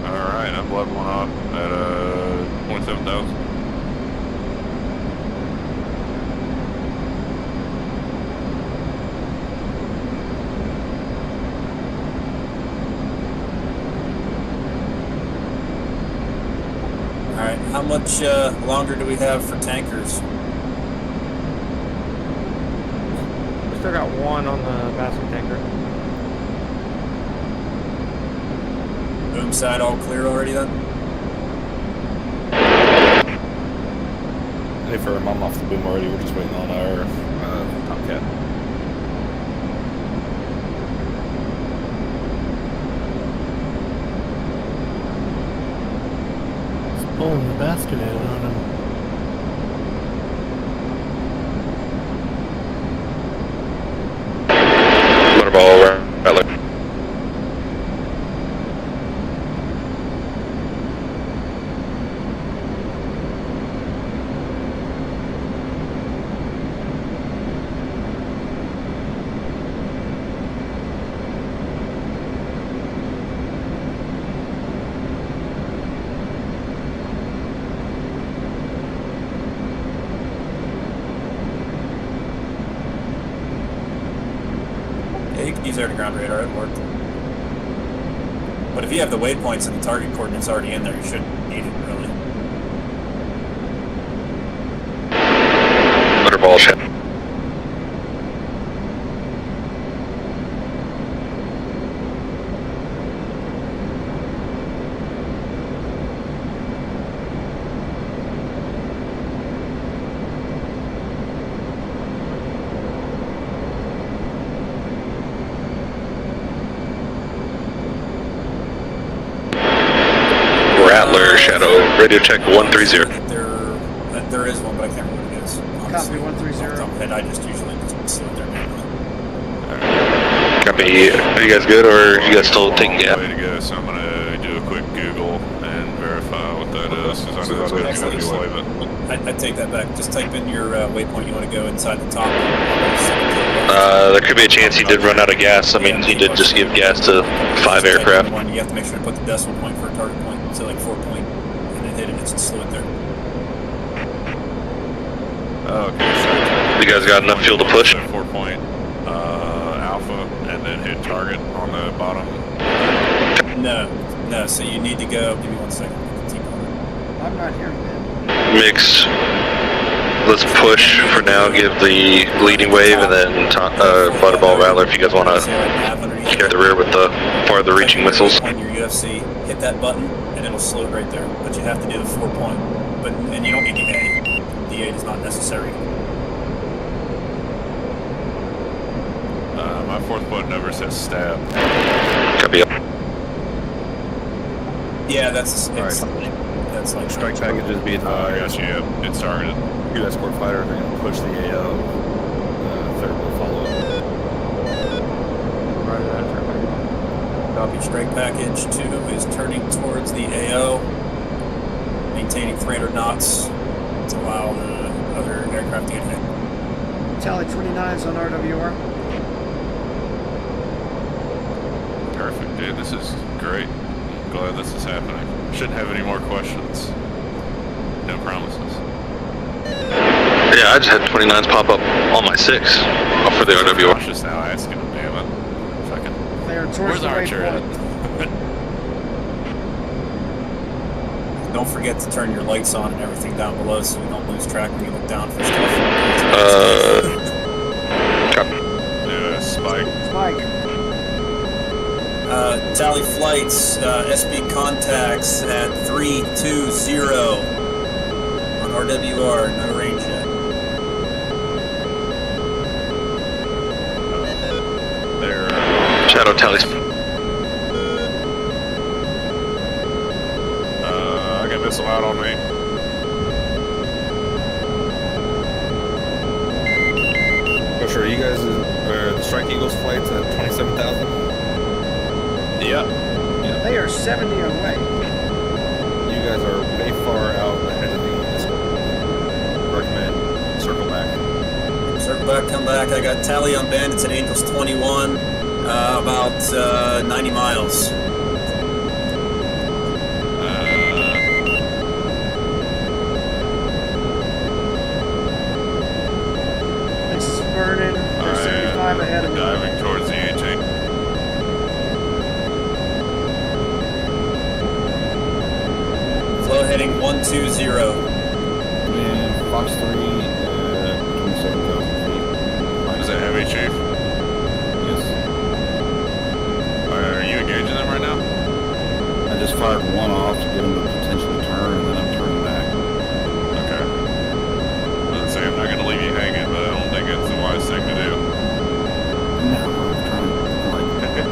F: Alright, I'm leveling off at 27,000.
C: Alright, how much longer do we have for tankers?
G: We still got one on the basket tanker.
C: Boom side all clear already then?
B: Hey, firm, I'm off the boom already. We're just waiting on our Tomcat.
I: Just pulling the basket in on him.
L: Butterball, Rattler.
C: Yeah, you can use air-to-ground radar, it worked. But if you have the waypoints and the target coordinates already in there, you shouldn't need it, really.
L: Butterball ship. Rattler, Shadow, radio check 130.
C: There is one, but I can't remember what it is.
E: Copy 130.
C: I just usually just sit there manually.
L: Copy. Are you guys good, or are you guys still taking gap?
F: Way to go, so I'm gonna do a quick Google and verify what that is, because I know it's gonna be slave it.
C: I take that back. Just type in your waypoint you want to go inside the top.
L: There could be a chance he did run out of gas. I mean, he did just give gas to 5 aircraft.
C: You have to make sure to put the decimal point for a target point, so like 4 point, and then hit it, it's slow it there.
F: Okay, so
L: You guys got enough fuel to push?
F: 4 point alpha, and then hit target on the bottom.
C: No, so you need to go, give me 1 second.
E: I'm not hearing that.
L: Mix. Let's push for now, give the leading wave, and then Butterball Rattler if you guys want to carry the rear with the farther reaching missiles.
C: On your UFC, hit that button, and it'll slow it right there. But you have to do the 4 point. And you don't need the A. The 8 is not necessary.
F: My 4th point never says stab.
L: Copy.
C: Yeah, that's like
B: Strike packages be
F: I
B: advised.
F: got you, yep, it's targeted.
B: Your escort fighter, they're going to push the AO. Third will follow up.
G: Right, that's
C: Copy. Strike package 2 is turning towards the AO, maintaining 300 knots to allow the other aircraft to get hit.
E: Tally 29 is on RWR.
F: Perfect, dude, this is great. I'm glad this is happening. Shouldn't have any more questions. No promises.
L: Yeah, I just had 29s pop up on my 6 for the RWR.
F: Cautious now, asking him, damn it. Fucking.
E: They are towards
F: Where's
E: the
F: Archer at?
E: waypoint.
C: Don't forget to turn your lights on and everything down below so you don't lose track when you look down for stuff.
L: Copy.
F: Yeah, Spike.
E: Spike.
C: Tally flights, SB contacts at 320 on RWR, no range yet.
F: There.
L: Shadow tallies.
F: I got missile out on me.
B: Oh, sure. You guys are the Strike Eagles flights at 27,000?
F: Yep.
E: They are 70 away.
B: You guys are way far out ahead of the recommend circle back.
C: Circle back, come back. I got Tally on Bandits at Angels 21, about 90 miles.
E: This is burning. They're 75 ahead of me.
F: Diving towards the 18.
C: Flow heading 120.
A: And Fox 3, 27,000 feet.
F: Is that heavy, Chief?
A: Yes.
F: Are you engaging them right now?
A: I just fired one off to get him to potentially turn, and then I'm turning back.
F: Okay. I was gonna say, I'm not gonna leave you hanging, but I don't think it's the wise thing to do.
A: No, I'm trying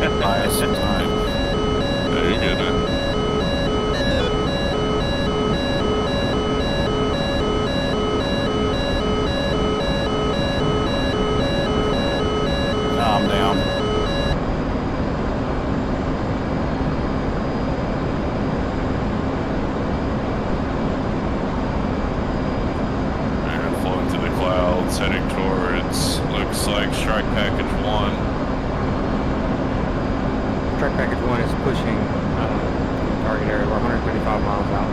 A: to, buy us some time.
F: Yeah, you're good, man.
A: I'm down.
F: Alright, flowing through the clouds, heading towards, looks like Strike Package 1.
G: Strike Package 1 is pushing the target area. We're 135 miles out.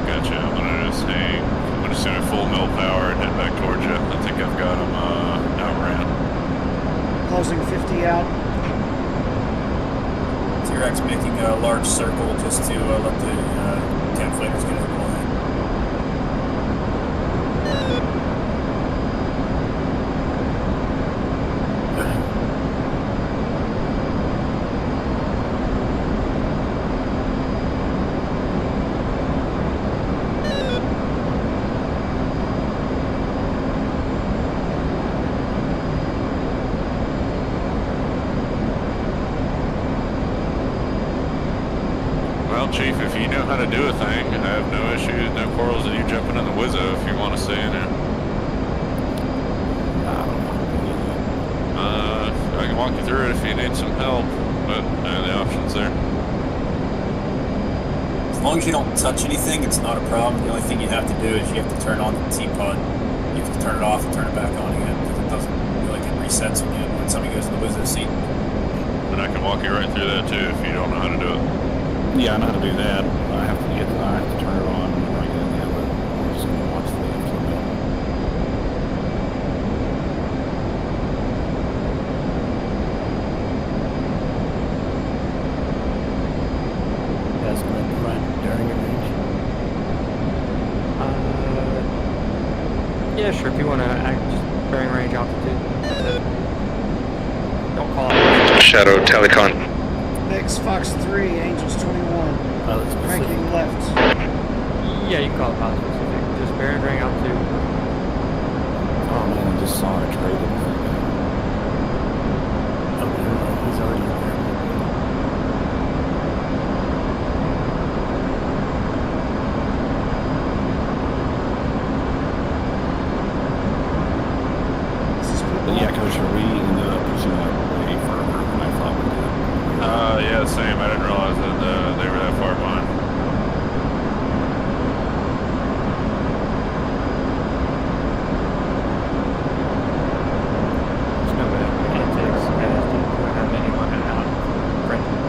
F: Gotcha. I'm gonna just hang. I'm gonna send a full mill power and head back towards you. I think I've got him outran.
E: Closing 50 out.
C: T-Rex making a large circle just to let the camp fighters get over the line.
F: Well, Chief, if you know how to do a thing, I have no issues, no quarrels with you jumping in the Wizzo if you want to stay in there. I can walk you through it if you need some help, but the option's there.
C: As long as you don't touch anything, it's not a problem. The only thing you have to do is you have to turn on the T-Pod. You have to turn it off and turn it back on again because it doesn't feel like it resets when somebody goes in the Wizzo seat.
F: And I can walk you right through that too if you don't know how to do it.
A: Yeah, I know how to do that. I have to turn it on when I get in the outlet. I'm just gonna watch the flip.
I: That's going to provide during a range.
G: Yeah, sure. If you want to act just bearing range altitude, that's it. Don't call it.
L: Shadow Telecon.
E: Next, Fox 3, Angels 21. Ranking left.
G: Yeah, you can call it pilot specific. Just bearing range altitude.
A: Oh man, I just saw it traded.
I: Oh, never mind. He's already in there.
A: But yeah, Coach, we ended up pushing that way further than I thought we did.
F: Yeah, same. I didn't realize that they were that far behind.
G: There's no antics as to have anyone out. Friendly.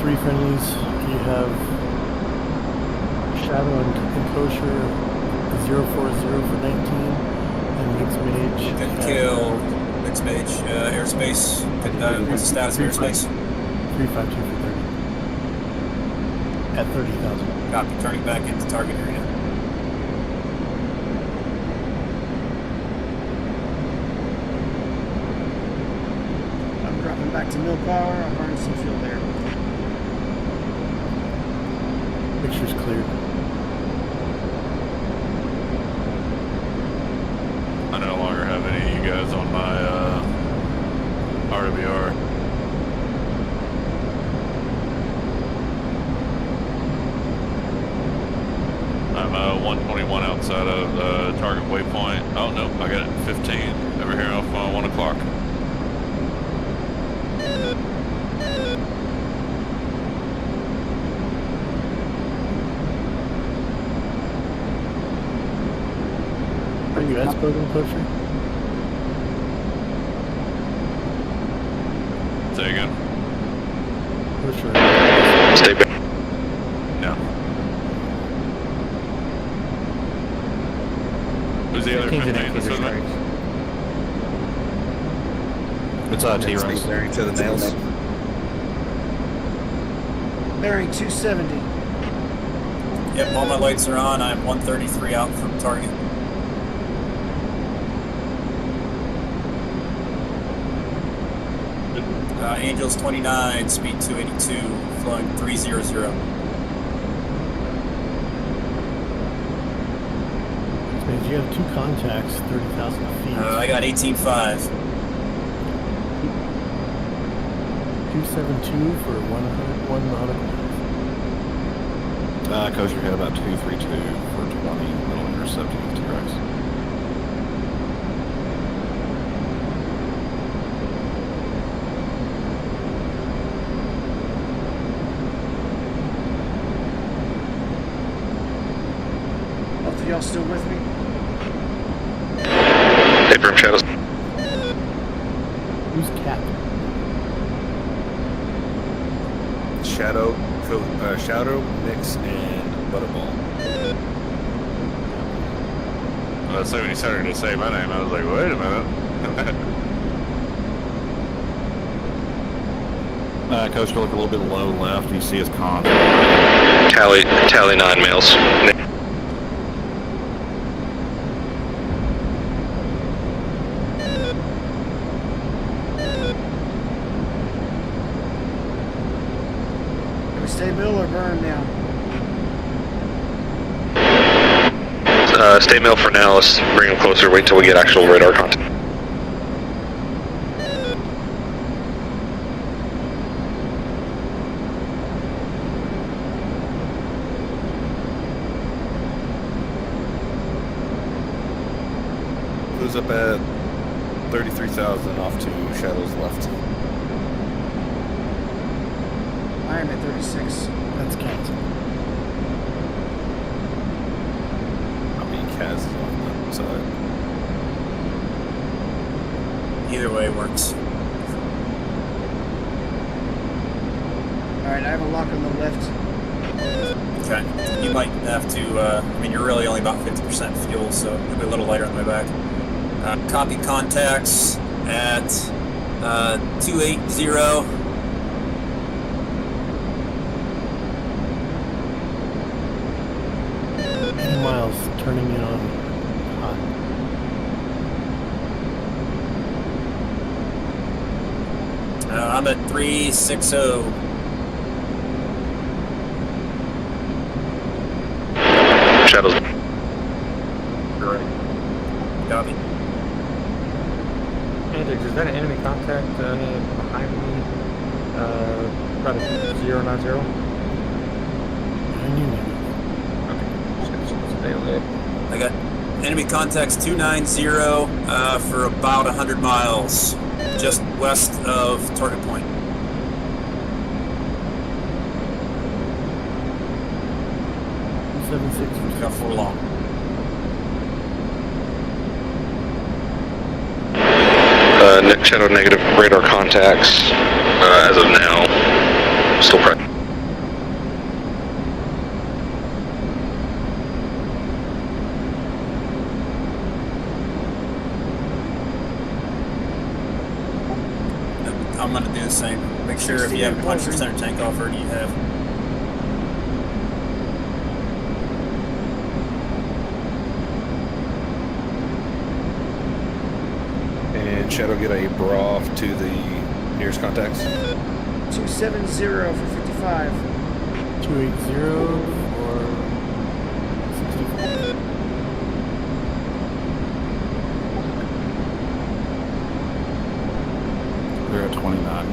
I: Three friendlies. You have Shadow and Kosher 040 for 19, and Mixed Mage.
C: Good kill. Mixed Mage. Airspace. What's the status of airspace?
I: 352 for 30. At 30,000.
C: Copy. Turning back into target area.
E: I'm dropping back to mill power. I'm burning some fuel there.
I: Picture's clear.
F: I no longer have any of you guys on my RWR. I'm 121 outside of the target waypoint. Oh no, I got it 15 over here off 1 o'clock.
I: Are you at Spoken Kosher?
F: Say again?
I: Kosher.
L: Stay back.
F: No. Who's the other
G: 15's an
F: 15? This
G: active
F: isn't it?
G: strikes.
B: It's T-Runs. Bearing to the nails.
E: Bearing 270.
C: Yep, all my lights are on. I'm 133 out from target. Angels 29, speed 282, flowing 300.
I: Means you have two contacts, 30,000 feet.
C: I got 18.5.
I: 272 for 101 nautical miles.
A: Kosher hit about 232 for 20, little intercepting of T-Rex.
E: Both of y'all still with me?
L: Hey, firm Shadows.
I: Who's captain?
B: Shadow, Mix, and Butterball.
F: Well, so when you started to say my name, I was like, wait a minute.
A: Kosher, look a little bit low left. You see his con.
L: Tally 9 males.
E: Do we stay mill or burn now?
L: Stay mill for now. Let's bring them closer. Wait till we get actual radar contact.
B: Who's up at 33,000 off to Shadow's left?
E: I am at 36.
I: That's canceled.
B: Kaz is on that side.
C: Either way works.
E: Alright, I have a lock on the left.
C: Okay. You might have to, I mean, you're really only about 50% fuel, so you'll be a little lighter on the way back. Copy contacts at 280.
I: 80 miles turning in on hot.
C: I'm at 360.
L: Shadows.
C: Ready. Copy.
G: Andex, is that an enemy contact behind me? About a 090?
I: I knew that.
C: I got enemy contacts 290 for about 100 miles, just west of target point. Got 4 long.
L: Shadow negative radar contacts as of now. still pressure.
C: I'm gonna do the same. Make sure if you haven't punched your center tank off already, you have.
B: And Shadow, get a bra to the nearest contacts.
E: 270 for 55.
I: 280 for 64.
A: They're at 29.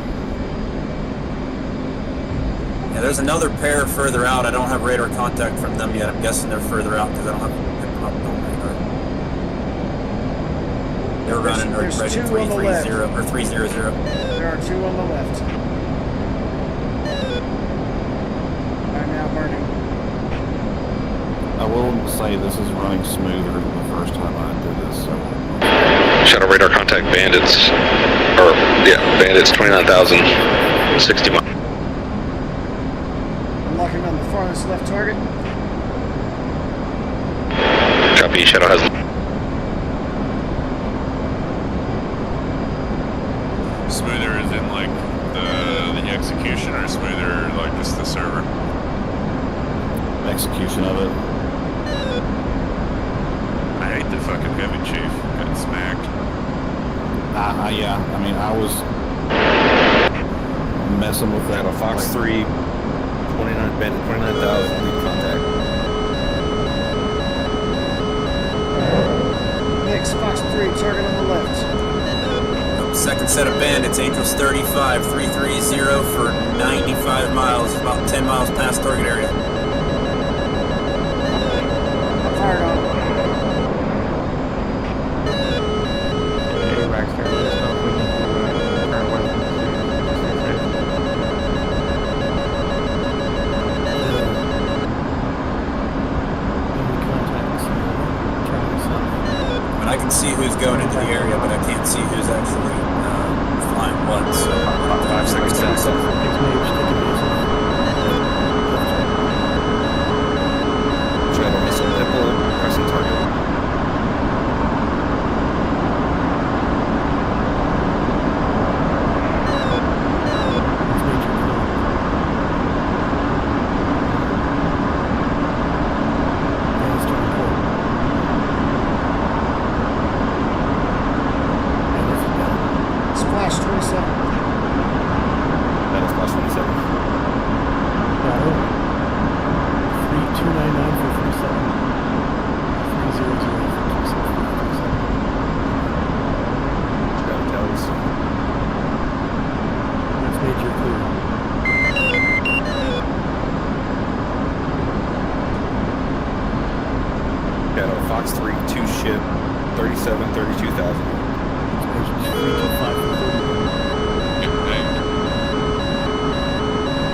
C: Yeah, there's another pair further out. I don't have radar contact from them yet. I'm guessing they're further out because I don't have picked them up on radar. They're running ready
E: There's two on the
C: 330
E: left.
C: or 300.
E: There are two on the left. I'm now burning.
A: I will say this is running smoother than the first time I did this. So.
L: Shadow radar contact bandits, or yeah, bandits 29,000, 60 miles.
E: I'm locking on the farthest left target.
L: Copy, Shadow has.
F: Smoother is in like the execution, or smoother like just the server?
A: Execution of it.
F: I hate the fucking heavy chief. Got smacked.
A: Yeah, I mean, I was messing with that.
B: Got a Fox 3, 29 bandit, 29,000 lead contact.
E: Next, Fox 3, target on the left.
C: Second set of bandits, Angels 35, 330 for 95 miles, about 10 miles past target area.
E: I'm fired on.
G: Hey, Baxter, let us know if we need to turn weapons.
C: And I can see who's going into the area, but I can't see who's actually flying what. So 5 seconds.
B: Shadow missile nipple, pressing target.
E: Splash 27.
B: That is plus 27.
I: Bravo. 3299 for 37. 300 for 27.
B: Shadow tells.
I: That's major clear.
B: Shadow Fox 3, 2 ship, 37, 32,000.
I: Major 325 for 30.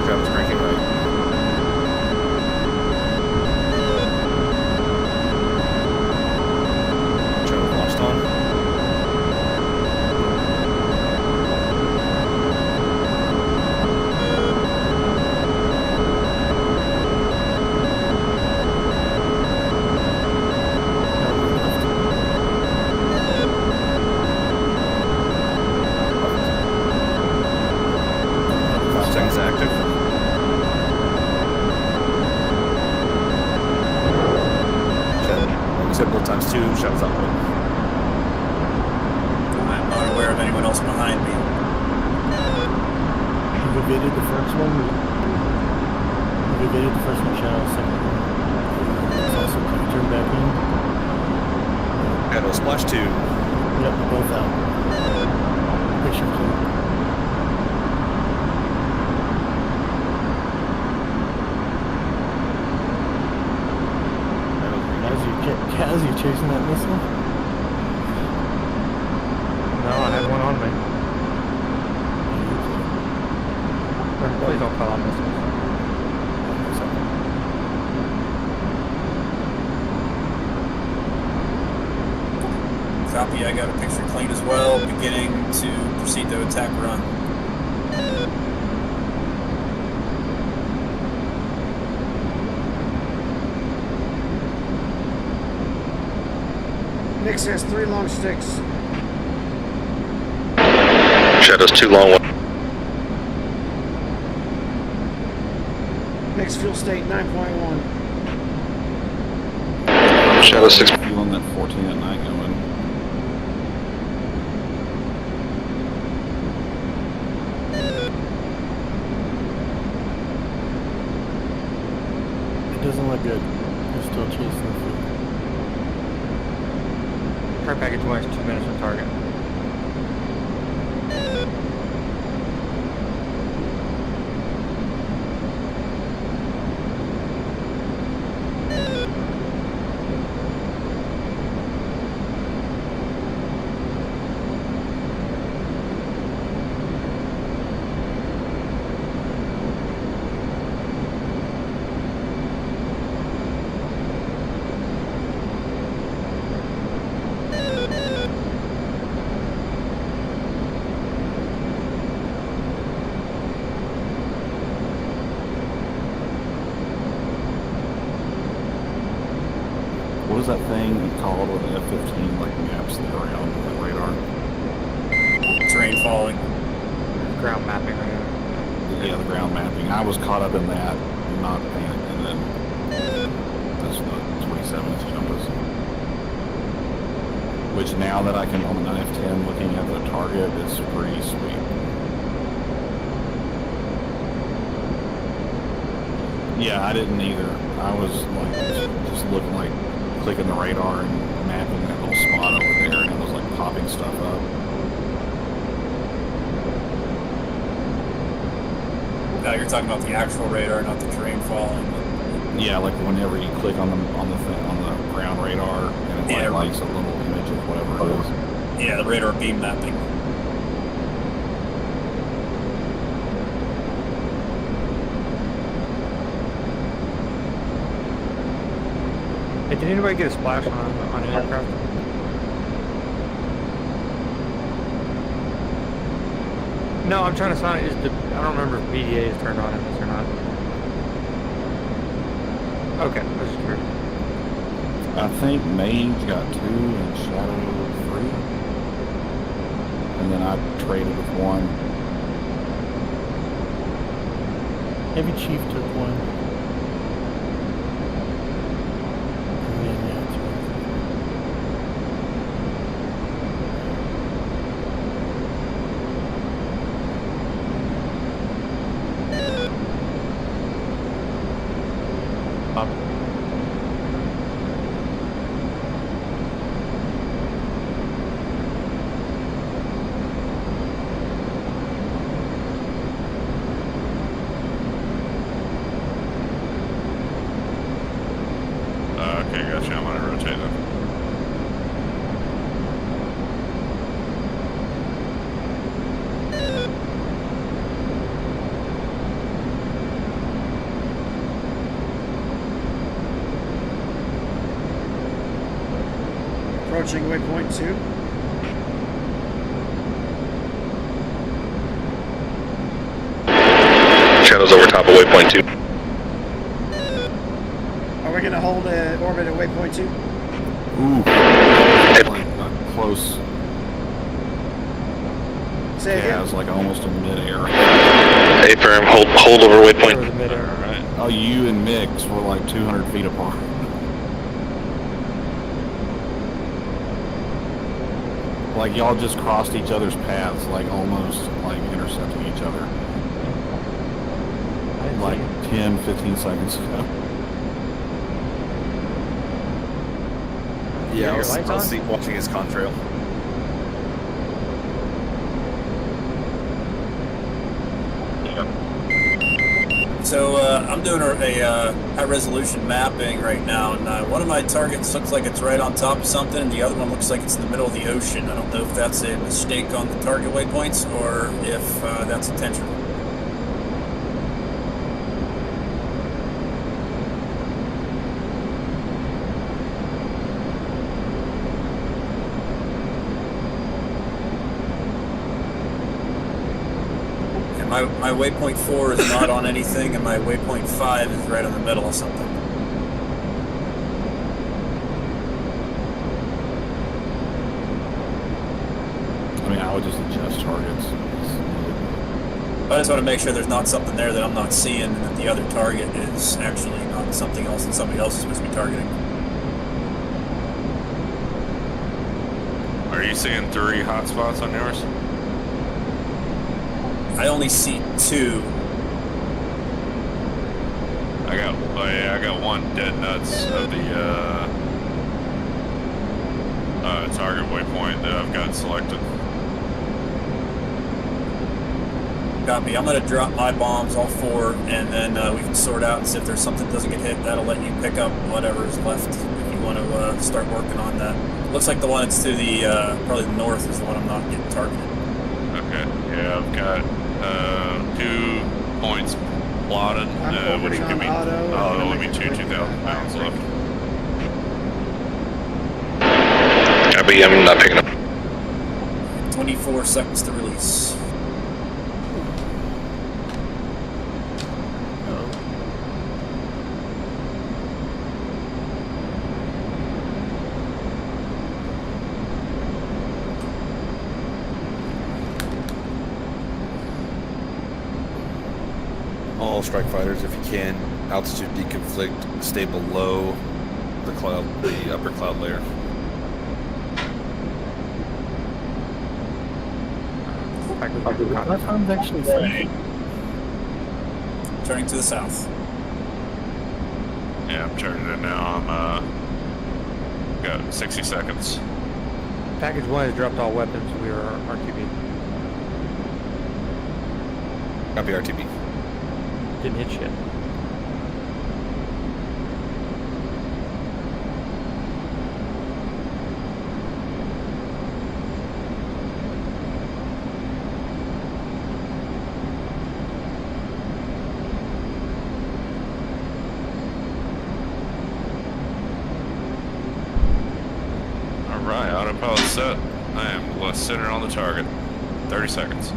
B: Shadow's cranking right. Shadow launched on. Seconds active. Shadow, like we said, both times 2, Shadow's out right.
C: I'm not aware of anyone else behind me.
I: You've evaded the first one. You've evaded the first one, Shadow. Second one. It's also kind of turned back in.
B: Shadow splash 2.
I: Yep, both out. Picture clear. Kaz, you chasing that missile?
G: No, I had one on me. Please don't call on missiles.
C: Copy, I got a picture clean as well, beginning to proceed to attack run.
E: Max has 3 long sticks.
L: Shadow's 2 long one.
E: Max fuel state 9.1.
L: Shadow 6.
A: Feeling that 14 at night going.
I: It doesn't look good. They're still chasing the food.
G: Car package 1 is 2 minutes from target.
A: What was that thing called with the F-15 like maps the ground with the radar?
C: Terrain following.
G: Ground mapping right now.
A: Yeah, the ground mapping. I was caught up in that, not panicked, and then that's the 27th jumpers. Which now that I can on the 9F10 looking at the target is pretty sweet. Yeah, I didn't either. I was like just looking like clicking the radar and mapping that little spot over there, and it was like popping stuff up.
C: No, you're talking about the actual radar, not the terrain following.
A: Yeah, like whenever you click on the ground radar, and it highlights a little image of whatever it is.
C: Yeah, the radar beam mapping.
G: Hey, did anybody get a splash on an aircraft? No, I'm trying to sign it. I don't remember if BDA is turned on in this or not. Okay, I was just curious.
A: I think Mage got 2 and Shadow 3. And then I traded with 1.
I: Heavy Chief took 1. And then, yeah, 2.
G: Bob.
F: Okay, gotcha. I'm gonna rotate them.
E: Approaching waypoint 2.
L: Shadow's over top of waypoint 2.
E: Are we going to hold orbit at waypoint 2?
A: Ooh. Like close.
E: Say
A: Yeah,
E: again.
A: it was like almost in midair.
L: A-firm, hold over waypoint.
F: Alright.
A: Oh, you and Mix were like 200 feet apart. Like y'all just crossed each other's paths, like almost like intercepting each other. Like 10, 15 seconds ago.
B: Yeah, I
G: your
B: was
G: lights on?
B: watching his contrail.
C: So I'm doing a high resolution mapping right now, and one of my targets looks like it's right on top of something, and the other one looks like it's in the middle of the ocean. I don't know if that's a mistake on the target waypoints or if that's intentional. My waypoint 4 is not on anything, and my waypoint 5 is right in the middle of something.
A: targets.
C: I just want to make sure there's not something there that I'm not seeing, and that the other target is actually not something else that somebody else is supposed to be targeting.
F: Are you seeing 3 hotspots on yours?
C: I only see 2.
F: I got one dead nuts of the target waypoint that I've got selected.
C: Copy. I'm going to drop my bombs, all 4, and then we can sort out and see if there's something that doesn't get hit. That'll let you pick up whatever is left if you want to start working on that. Looks like the one that's to the probably the north is the one I'm not getting targeted.
F: Okay. Yeah, I've got 2 points plotted, which give me only 2,000 pounds left.
L: I'm not picking up.
C: 24 seconds to release.
B: All strike fighters, if you can, altitude deconflict, stay below the cloud, the upper cloud layer.
I: Platform's actually fine.
C: Turning to the south.
F: Yeah, I'm turning it now. I'm got 60 seconds.
G: Package 1 has dropped all weapons. We are RTB.
B: Copy RTB.
G: Didn't hit shit.
F: Alright, autopilot set. I am centered on the target. 30 seconds.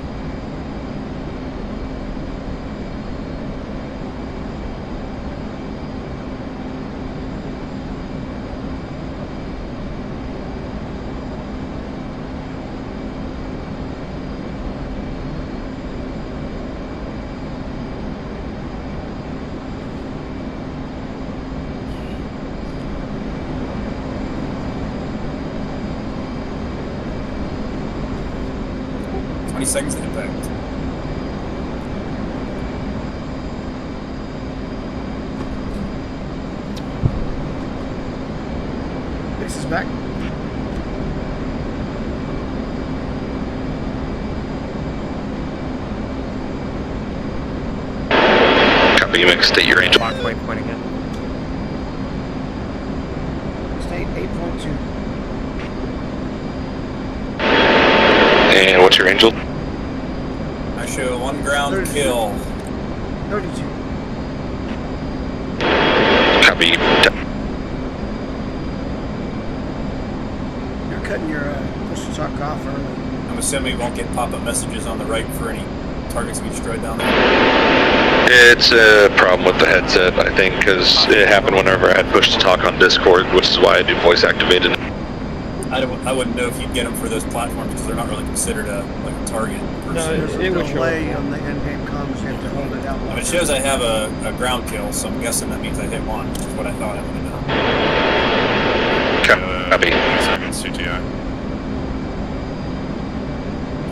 C: Seconds to impact.
E: This is back.
L: Copy, you make state your range.
G: Lock waypoint again.
E: State 8.2.
L: And what's your angel?
C: I show 1 ground 32. Kill.
E: 32.
L: Copy.
E: You're cutting your push to talk off early.
C: I'm assuming we won't get pop-up messages on the right for any targets we destroyed down there.
L: It's a problem with the headset, I think, because it happened whenever I had push to talk on Discord, which is why I do voice activated.
C: I wouldn't know if you'd get them for those platforms because they're not really considered a target.
E: No, there's a delay on the in-game comms. You have to hold it out.
C: I mean, it shows I have a ground kill, so I'm guessing that means I hit 1, which is what I thought I would have done.
L: Copy.
F: 20 seconds CTI.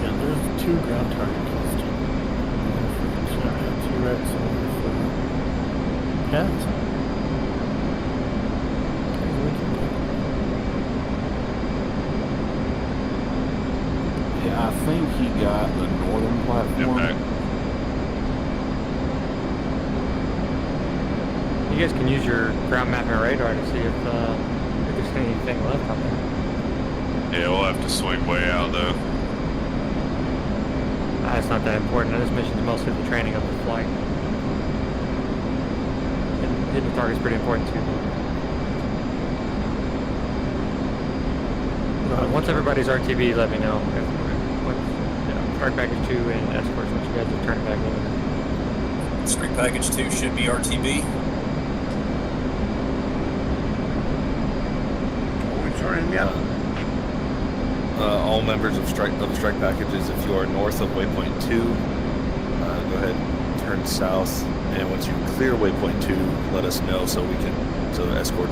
I: Yeah, there's 2 ground target kills. 2 reds and 4 cats.
A: Yeah, I think he got the northern platform.
G: You guys can use your ground mapping radar to see if there's anything left out there.
F: Yeah, we'll have to swing way out though.
G: It's not that important. This mission is mostly the training of the flight. Hitting the target's pretty important too. Once everybody's RTB, let me know. Strike package 2 and escorts once you guys are turning back over.
C: Strike package 2 should be RTB.
E: We're turning, yeah.
B: all members of strike packages, if you are north of waypoint 2, go ahead and turn south. And once you clear waypoint 2, let us know so the escort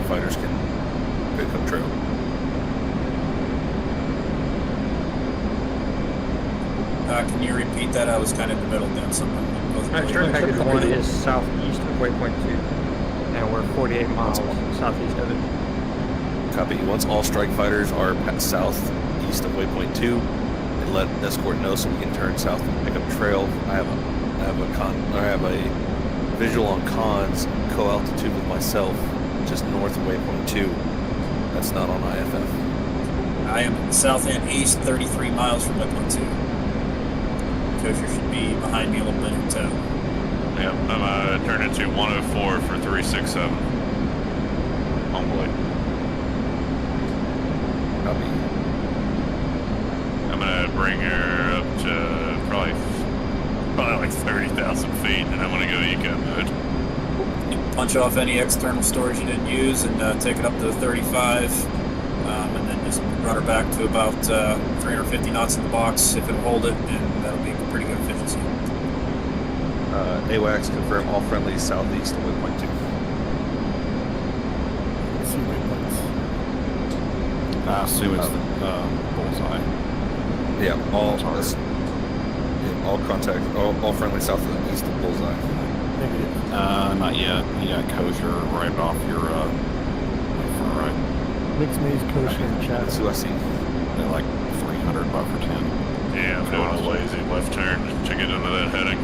B: fighters can pick up trail.
C: Can you repeat that? I was kind of in the middle doing something.
G: Turn package 1 is southeast of waypoint 2, and we're 48 miles southeast of it.
B: Copy. Once all strike fighters are southeast of waypoint 2, and let escort know so we can turn south and pick up trail. I have a visual on cons co-altitude with myself, just north of waypoint 2. That's not on IFF.
C: I am south and east, 33 miles from waypoint 2. Kosher should be behind me a little bit in tow.
F: Yeah, I'm turning to 104 for 367. Homeboy.
B: Copy.
F: I'm gonna bring her up to probably like 30,000 feet, and I'm gonna go eco mode.
C: Punch off any external storage you didn't use and take it up to 35, and then just run her back to about 350 knots in the box if it'll hold it, and that'll be pretty good efficiency.
B: AWACS confirm all friendlies southeast of waypoint 2.
I: Let's see waypoints.
A: I assume it's the bullseye.
B: Yeah, all contact, all friendly southeast of bullseye.
I: Negative.
A: Not yet. You got Kosher right off your far right.
I: Mixed maze, kosher, and chat.
B: That's who I see.
A: They're like 300 buffer 10.
F: Yeah, I'm doing a lazy left turn to get into that heading.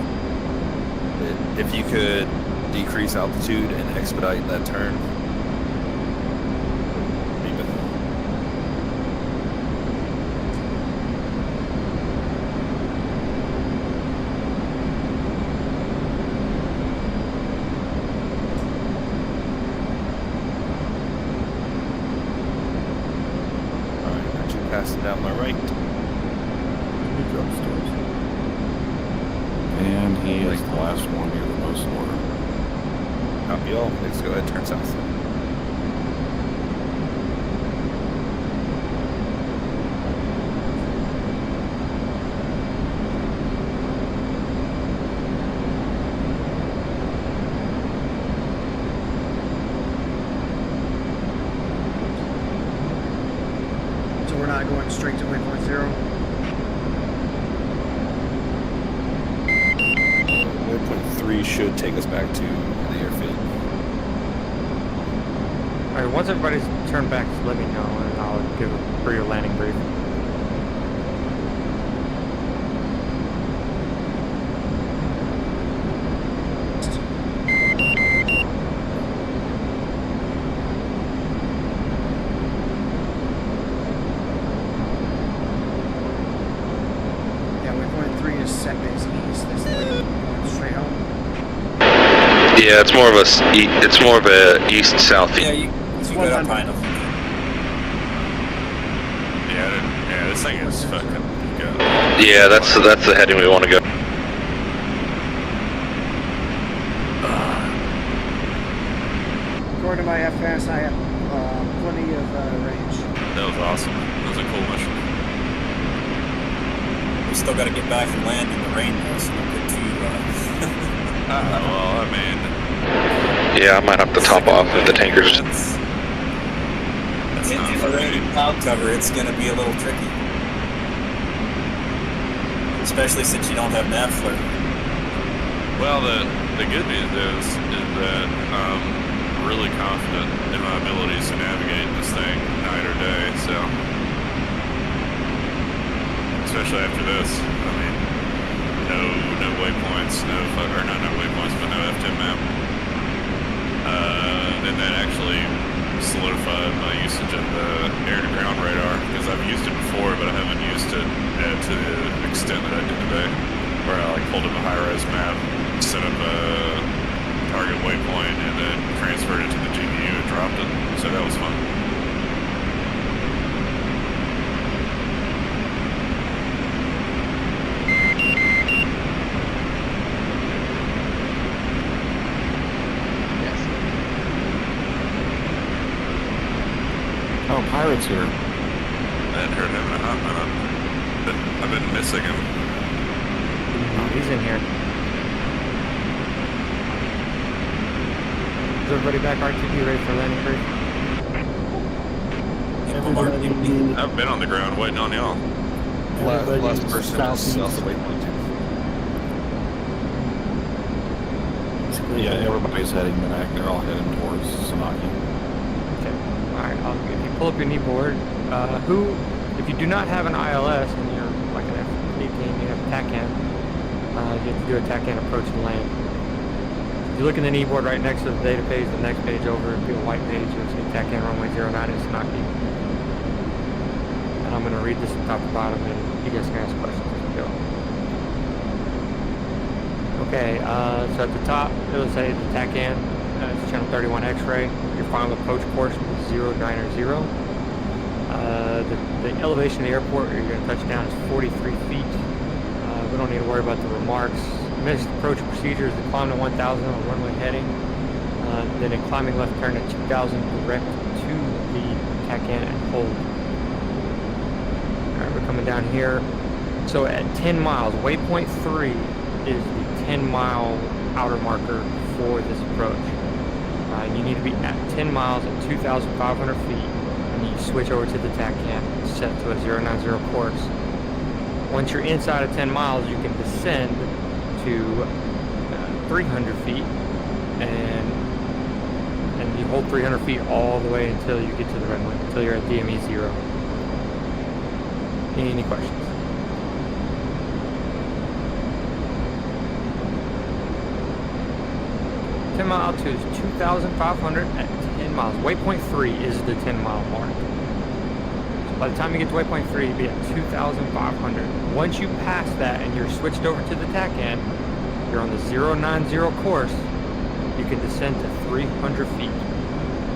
B: If you could decrease altitude and expedite that turn. Passing down my right.
A: And he is the last one near the most order.
B: Copy all. Let's go ahead and turn south.
E: So we're not going straight to waypoint 0.
B: Waypoint 3 should take us back to the airfield.
G: Alright, once everybody's turned back, let me know, and I'll give a brief landing brief.
L: Yeah, it's more of a east southeast.
C: Yeah, you got up high enough.
F: Yeah, this thing is fucking good.
L: Yeah, that's the heading we want to go.
E: According to my FS, I have plenty of range.
F: That was awesome. That was a cool mission.
C: We still got to get back and land in the rain, though, so we'll get to.
F: Well, I mean.
L: Yeah, I might have to top off if the tankers.
C: That's not for rain cloud cover. It's going to be a little tricky, especially since you don't have nav flare.
F: Well, the good news is that I'm really confident in my abilities to navigate this thing night or day. So, especially after this, I mean. No waypoints, not waypoints, but no F10 map. And that actually solidified my usage of the air-to-ground radar, because I've used it before, but I haven't used it to the extent that I did today, where I pulled up a high-res map, set up a target waypoint, and then transferred it to the GPU and dropped it. So that was fun.
A: Oh, Pirate's here.
F: hadn't heard him in a hot minute. I've been missing him.
G: Oh, he's in here. Is everybody back RTD ready for landing crew?
I: Everybody,
F: I've been on the ground waiting on y'all.
B: Last person is south of waypoint 2.
A: Yeah, everybody's heading back. They're all heading towards Sanaki.
G: Okay. Alright, if you pull up your knee board, if you do not have an ILS and you're like an F-18, you have a TACAN, you have to do a TACAN approach and land. If you look in the knee board right next to the data page, the next page over, it'll be a white page, you'll see TACAN runway 09 in Sanaki. And I'm going to read this from top to bottom and you guys can ask questions as we go. Okay, so at the top, it'll say the TACAN, it's channel 31 X-ray. Your final approach course is 090. The elevation of the airport where you're going to touch down is 43 feet. We don't need to worry about the remarks. Missed approach procedure is to climb to 1,000 on runway heading. Then a climbing left turn at 2,000 direct to the TACAN and hold. Alright, we're coming down here. So at 10 miles, waypoint 3 is the 10-mile outer marker for this approach. You need to be at 10 miles at 2,500 feet, and you switch over to the TACAN, set to a 090 course. Once you're inside of 10 miles, you can descend to 300 feet, and you hold 300 feet all the way until you get to the runway, until you're at DME 0. Any questions? Mile altitude is 2,500 at 10 miles. Waypoint 3 is the 10-mile mark. So by the time you get to waypoint 3, you'll be at 2,500. Once you pass that and you're switched over to the TACAN, you're on the 090 course, you can descend to 300 feet.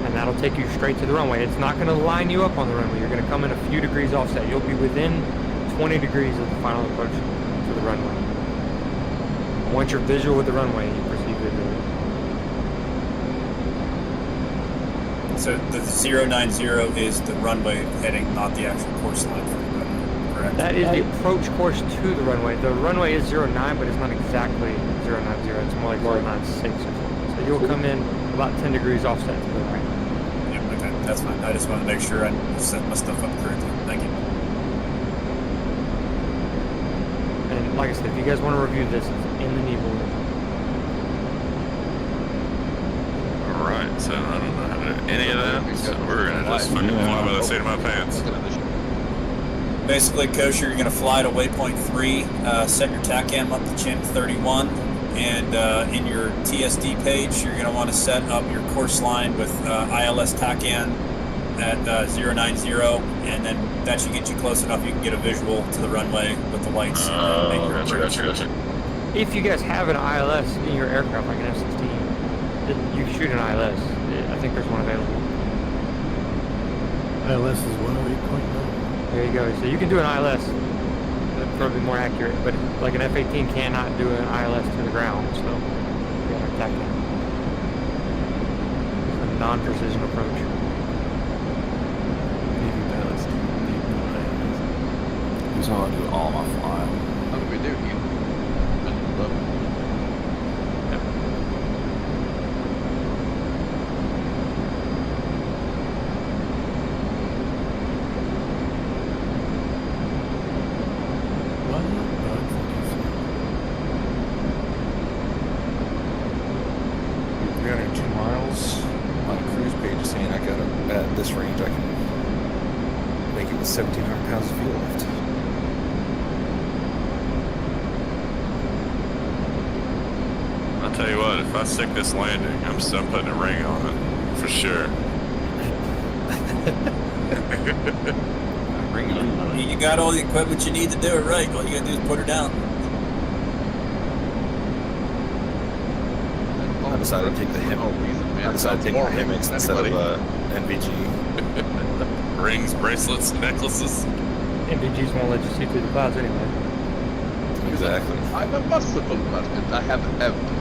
G: And that'll take you straight to the runway. It's not going to line you up on the runway. You're going to come in a few degrees offset. You'll be within 20 degrees of the final approach to the runway. Once you're visual with the runway, you proceed visually.
C: So the 090 is the runway heading, not the actual course line for the runway, correct?
G: That is the approach course to the runway. The runway is 09, but it's not exactly 090. It's more like 096 or something. So you'll come in about 10 degrees offset to the right.
C: Yeah, okay, that's fine. I just want to make sure I set my stuff up correctly. Thank you.
G: And like I said, if you guys want to review this, it's in the knee board.
F: Alright, so I don't know how to do any of that, so we're gonna just fucking fly by the seat of my pants.
C: Basically, Kosher, you're going to fly to waypoint 3, set your TACAN up to channel 31, and in your TSD page, you're going to want to set up your course line with ILS TACAN at 090, and then that should get you close enough you can get a visual to the runway with the lights.
F: Gotcha.
G: If you guys have an ILS in your aircraft, like an F-16, you can shoot an ILS. I think there's one available.
I: ILS is 108.9.
G: There you go. So you can do an ILS. That's probably more accurate, but like an F-18 cannot do an ILS to the ground, so you gotta attack that. It's a non-precision approach.
A: Navy pilots need no ILS. He's how I do all my flying.
K: How do we do here?
B: At this range, I can make it with 1,700 pounds of fuel left.
F: I'll tell you what, if I stick this landing, I'm still putting a ring on it, for sure.
B: Ring on it.
C: You got all the equipment you need to do it right. All you got to do is put her down.
B: I decided to take the Hemix instead of NVG.
F: Rings, bracelets, necklaces.
G: NVGs won't let you see through the clouds anyway.
B: Exactly.
K: I'm a merciful merchant. I have everything.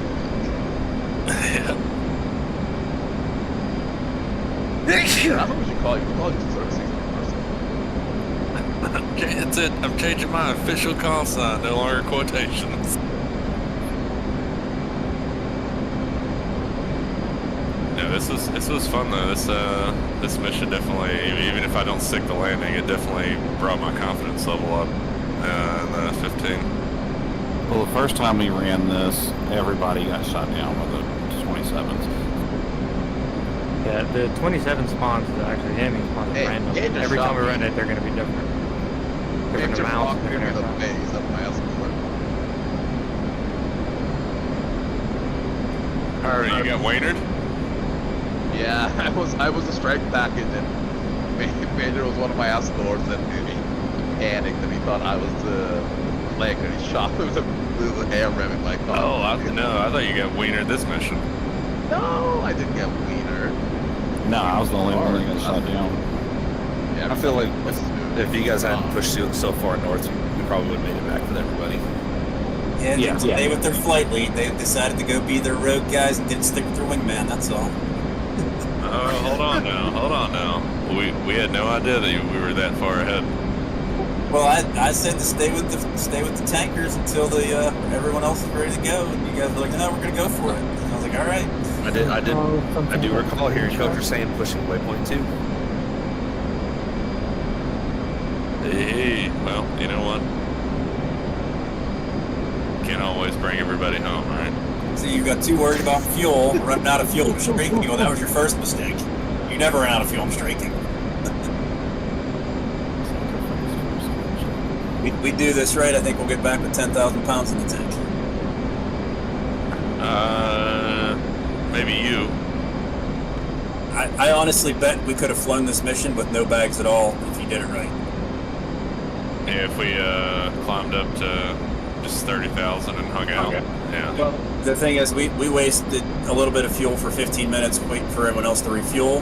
K: I don't know what you call it. You call it just servicing the person.
F: That's it. I'm changing my official call sign. No longer quotations. Yeah, this was fun though. This mission definitely, even if I don't stick the landing, it definitely brought my confidence level up in the 15.
A: Well, the first time we ran this, everybody got shot down with the 27s.
G: Yeah, the 27 spawns is actually enemy spawns
K: Hey,
G: random.
K: Gabe just
G: Every
K: shot
G: time we
K: me.
G: run it, they're going to be different. Different
K: Just
G: amounts.
K: walked
G: Different
K: into the
G: aircraft.
K: base of my escort.
F: Alright, you got Waynard?
K: Yeah, I was a strike package and Major was one of my escorts and he panicked and he thought I was the flanker and he shot me with a air ram in my car.
F: Oh, I thought you got Waynard this mission.
K: No, I didn't get Wiener.
A: No, I was the only one that got shot down.
K: Yeah,
B: I feel like if you guys hadn't pushed so far north, we probably would have made it back with everybody.
C: Yeah, they with their flight lead, they decided to go be their rogue guys and didn't stick with their wingman. That's all.
F: Oh, hold on now. We had no idea that we were that far ahead.
C: Well, I said to stay with the tankers until the everyone else is ready to go, and you guys were like, no, we're gonna go for it. And I was like, all right.
B: I do recall hearing Coker saying pushing waypoint 2.
F: Hey, well, you know what? Can't always bring everybody home, right?
C: So you got too worried about fuel, running out of fuel, and streaking. Well, that was your first mistake. You never ran out of fuel and streaking. we do this right, I think we'll get back with 10,000 pounds in the tank.
F: Maybe you.
C: I honestly bet we could have flown this mission with no bags at all if you did it right.
F: Yeah, if we climbed up to just 30,000 and hung out.
C: Okay.
F: Yeah.
C: Well, the thing is, we wasted a little bit of fuel for 15 minutes waiting for everyone else to refuel.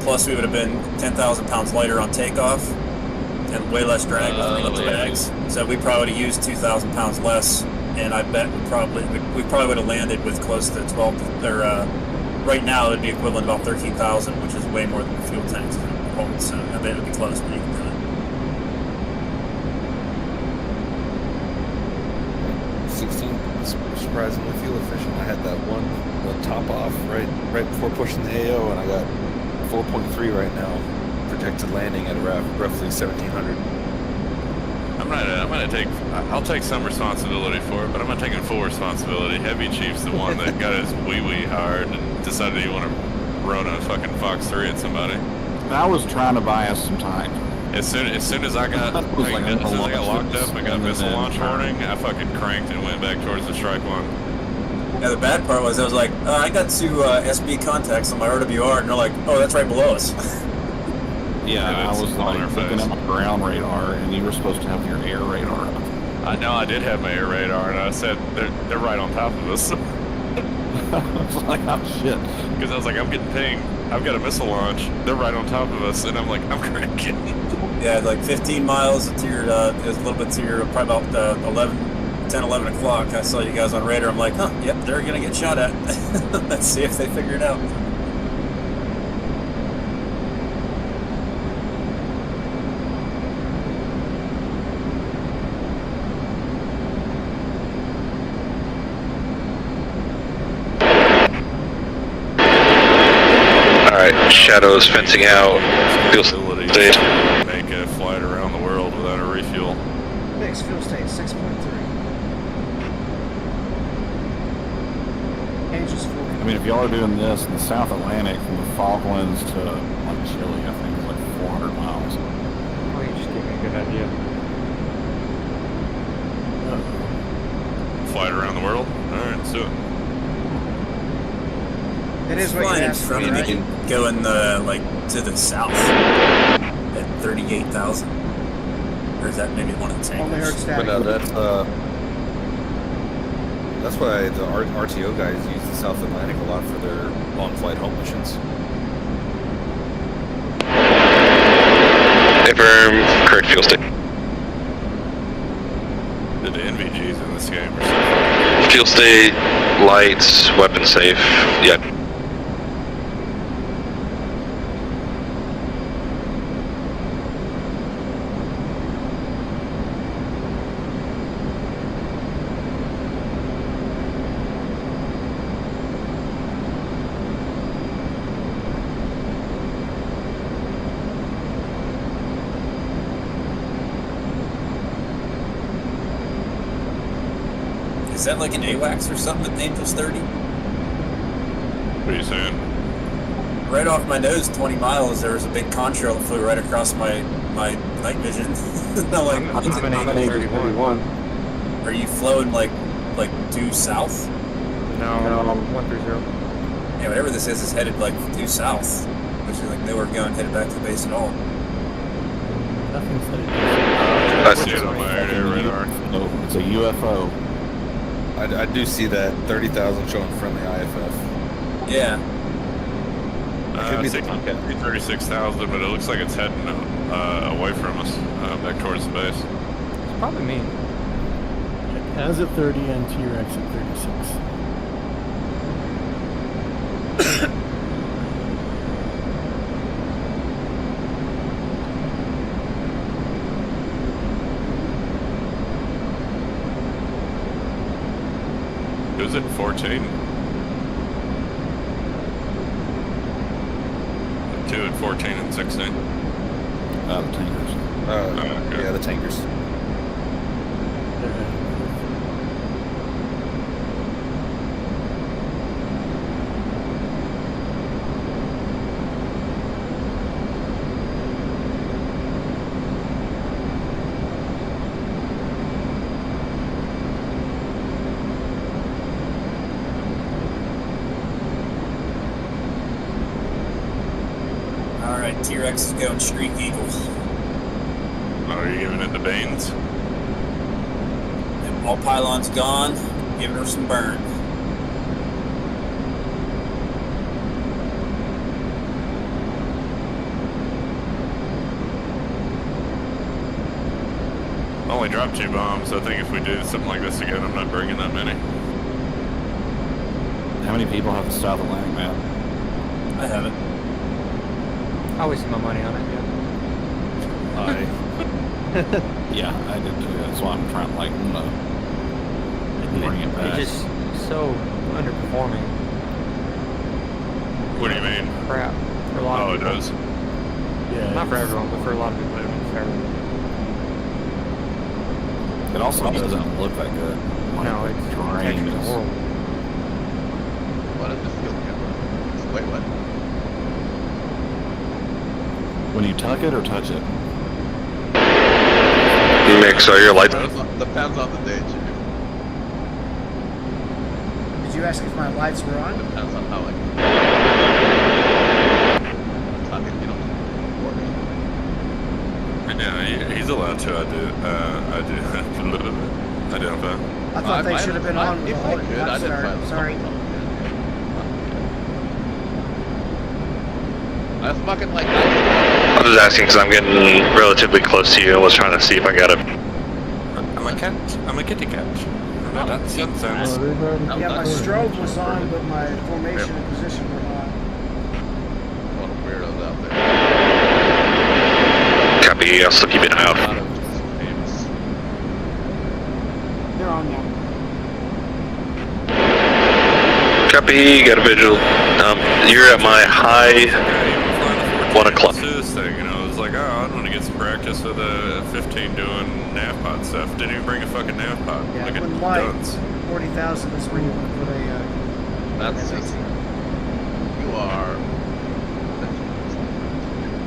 C: Plus, we would have been 10,000 pounds lighter on takeoff and way less drag with the bags. So we probably would have used 2,000 pounds less, and I bet we probably would have landed with close to 12. Or right now, it'd be equivalent to about 13,000, which is way more than the fuel tanks hold. So I bet it would be close, but you can do it.
B: 16, surprisingly fuel efficient. I had that one top off right before pushing the AO, and I got 4.3 right now. Projected landing at roughly 1,700.
F: I'll take some responsibility for it, but I'm not taking full responsibility. Heavy Chief's the one that got his wee hard and decided he wanted to run a fucking Fox 3 at somebody.
A: I was trying to buy us some time.
F: As soon as I got locked up and got missile launch warning, I fucking cranked and went back towards the strike one.
C: Yeah, the bad part was I was like, I got two SB contacts on my RWR, and they're like, oh, that's right below us.
A: Yeah, I was like looking at my ground radar, and you were supposed to have your air radar up.
F: I know I did have my air radar, and I said they're right on top of us.
A: I was like, oh shit.
F: Because I was like, I'm getting pinged. I've got a missile launch. They're right on top of us, and I'm like, I'm cranking.
C: Yeah, like 15 miles to your, it was a little bit to your, probably about 10, 11 o'clock. I saw you guys on radar. I'm like, yep, they're gonna get shot at. Let's see if they figure it out.
L: Alright, Shadows fencing out. Fuel state.
F: Make a flight around the world without a refuel.
E: Next fuel state 6.3. Angels 40.
A: I mean, if y'all are doing this in the South Atlantic from the Falklands to like Chile, I think it's like 400 miles.
G: Oh, you just gave me a good idea.
F: Flight around the world? Alright, let's do it.
E: It is what you
C: Flying in
E: asked for,
C: front of
E: right?
C: me, going like to the south at 38,000. Or is that maybe one of the
E: Only heard
C: tankers?
E: static.
B: But no, that's why the RTO guys use the South Atlantic a lot for their long flight home missions.
L: Confirm, correct fuel state.
F: The NVGs in this game are so fucking
L: Fuel state, lights, weapon safe. Yep.
C: Is that like an AWACS or something at Angels 30?
F: What are you saying?
C: Right off my nose, 20 miles, there was a big contrail that flew right across my night vision. I'm like,
G: I'm an Angels 31.
C: Are you flowing like due south?
G: No, 130.
C: Yeah, whatever this is headed like due south, which is like nowhere going, headed back to the base at all.
I: Nothing's headed.
F: I see it on my air radar.
A: No, it's a UFO.
B: I do see that 30,000 showing friendly IFF.
C: Yeah.
B: Could be
F: It's
B: the Tomcat.
F: 36,000, but it looks like it's heading away from us, back towards the base.
G: It's probably me.
I: As at 30 and T-Rex at 36.
F: Who's it? 14? 2 and 14 and 16.
A: The tankers.
F: Okay.
B: Yeah, the tankers.
I: They're heading
C: Alright, T-Rex is going Streak Eagle.
F: Oh, are you giving it the Banes?
C: And all pylons gone, giving her some burn.
F: I only dropped 2 bombs. I think if we do something like this again, I'm not bringing that many.
A: How many people have the South Atlantic map?
C: I haven't.
G: I wasted my money on it, yeah.
A: Yeah, I did too. That's why I'm trying to bring it back.
G: It's just so underperforming.
F: What do you mean?
G: Crap. For a lot
F: Oh,
G: of
F: it
G: people.
F: does?
I: Yeah.
G: Not for everyone, but for a lot of people, it's terrible.
A: It also doesn't look that good.
G: No, it's
A: terrain
G: actually
A: is-
G: horrible.
K: What is the field camera? Wait, what?
A: When you tuck it or touch it?
L: Mix, are your lights?
K: Depends on the day, Jimmy.
E: Did you ask if my lights were on?
K: Depends on how I can, you know,
F: Yeah, he's allowed to. I do identify.
E: I thought they should have been on with the
K: if I
E: whole
K: could, I'd
E: start. Sorry.
K: I fucking like.
L: I'm just asking because I'm getting relatively close to you and was trying to see if I got a.
F: I'm a cat. I'm a kitty cat. No, that's nonsense.
E: Yeah, my strobe was on, but my formation and position were not.
K: What a weirdos out there.
L: Copy, I'll still keep an eye out.
E: They're on now.
L: Copy, got a visual. You're at my high 1 o'clock.
F: Let's do this thing, you know. It's like, oh, I want to get some practice with a 15 doing nav pod stuff. Didn't even bring a fucking nav pod.
E: Yeah,
F: Look at
E: when light,
F: guns.
E: 40,000 is where you want to put a.
K: That's just. You are.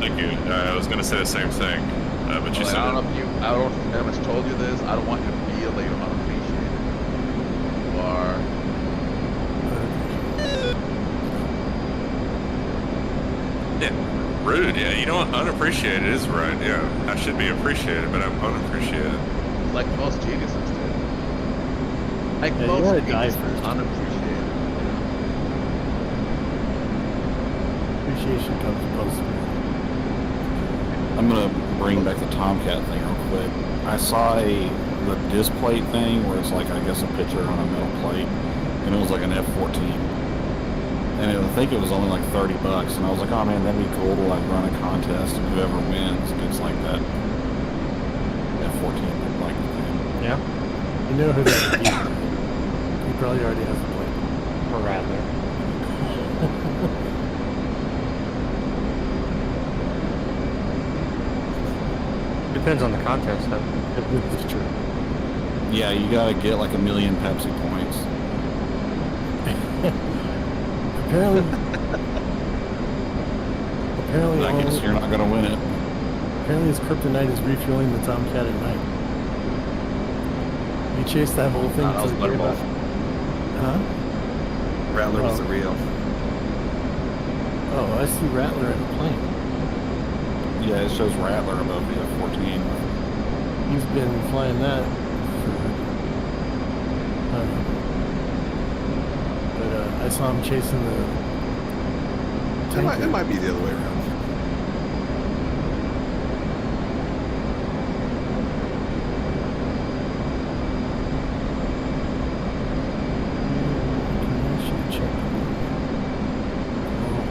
F: Thank you. I was gonna say the same thing, but you
K: Like,
F: said
K: I don't
F: it.
K: know if you. I don't know if I much told you this. I don't want you to feel that you're unappreciated. You are.
F: Yeah, rude. Yeah, you know what? Unappreciated is right. Yeah, I should be appreciated, but I'm unappreciated.
K: Like most geniuses do. Like
I: Yeah, you
K: most
I: gotta die
K: geniuses,
I: first.
K: unappreciated.
I: Appreciation comes close.
A: I'm gonna bring back the Tomcat thing real quick. I saw the disc plate thing where it's like, I guess, a picture on a metal plate, and it was like an F-14. And I think it was only like $30, and I was like, oh man, that'd be cool to like run a contest, and whoever wins gets like that F-14 like thing.
G: Yeah.
I: You know who that would be. He probably already has the plate.
G: Or rather.
I: It
G: Depends on the contest, though.
I: It's true.
A: Yeah, you gotta get like 1 million Pepsi points.
I: Apparently,
A: I guess you're not gonna win it.
I: apparently his kryptonite is refueling the Tomcat at night. He chased that whole thing
B: That was
I: to
B: Butterball.
I: Huh?
B: Rattler was the Rio.
I: Oh, I see Rattler in a plane.
A: Yeah, it shows Rattler above the F-14.
I: He's been flying that for, I don't know. But I saw him chasing the tanker.
B: It might be the other way around.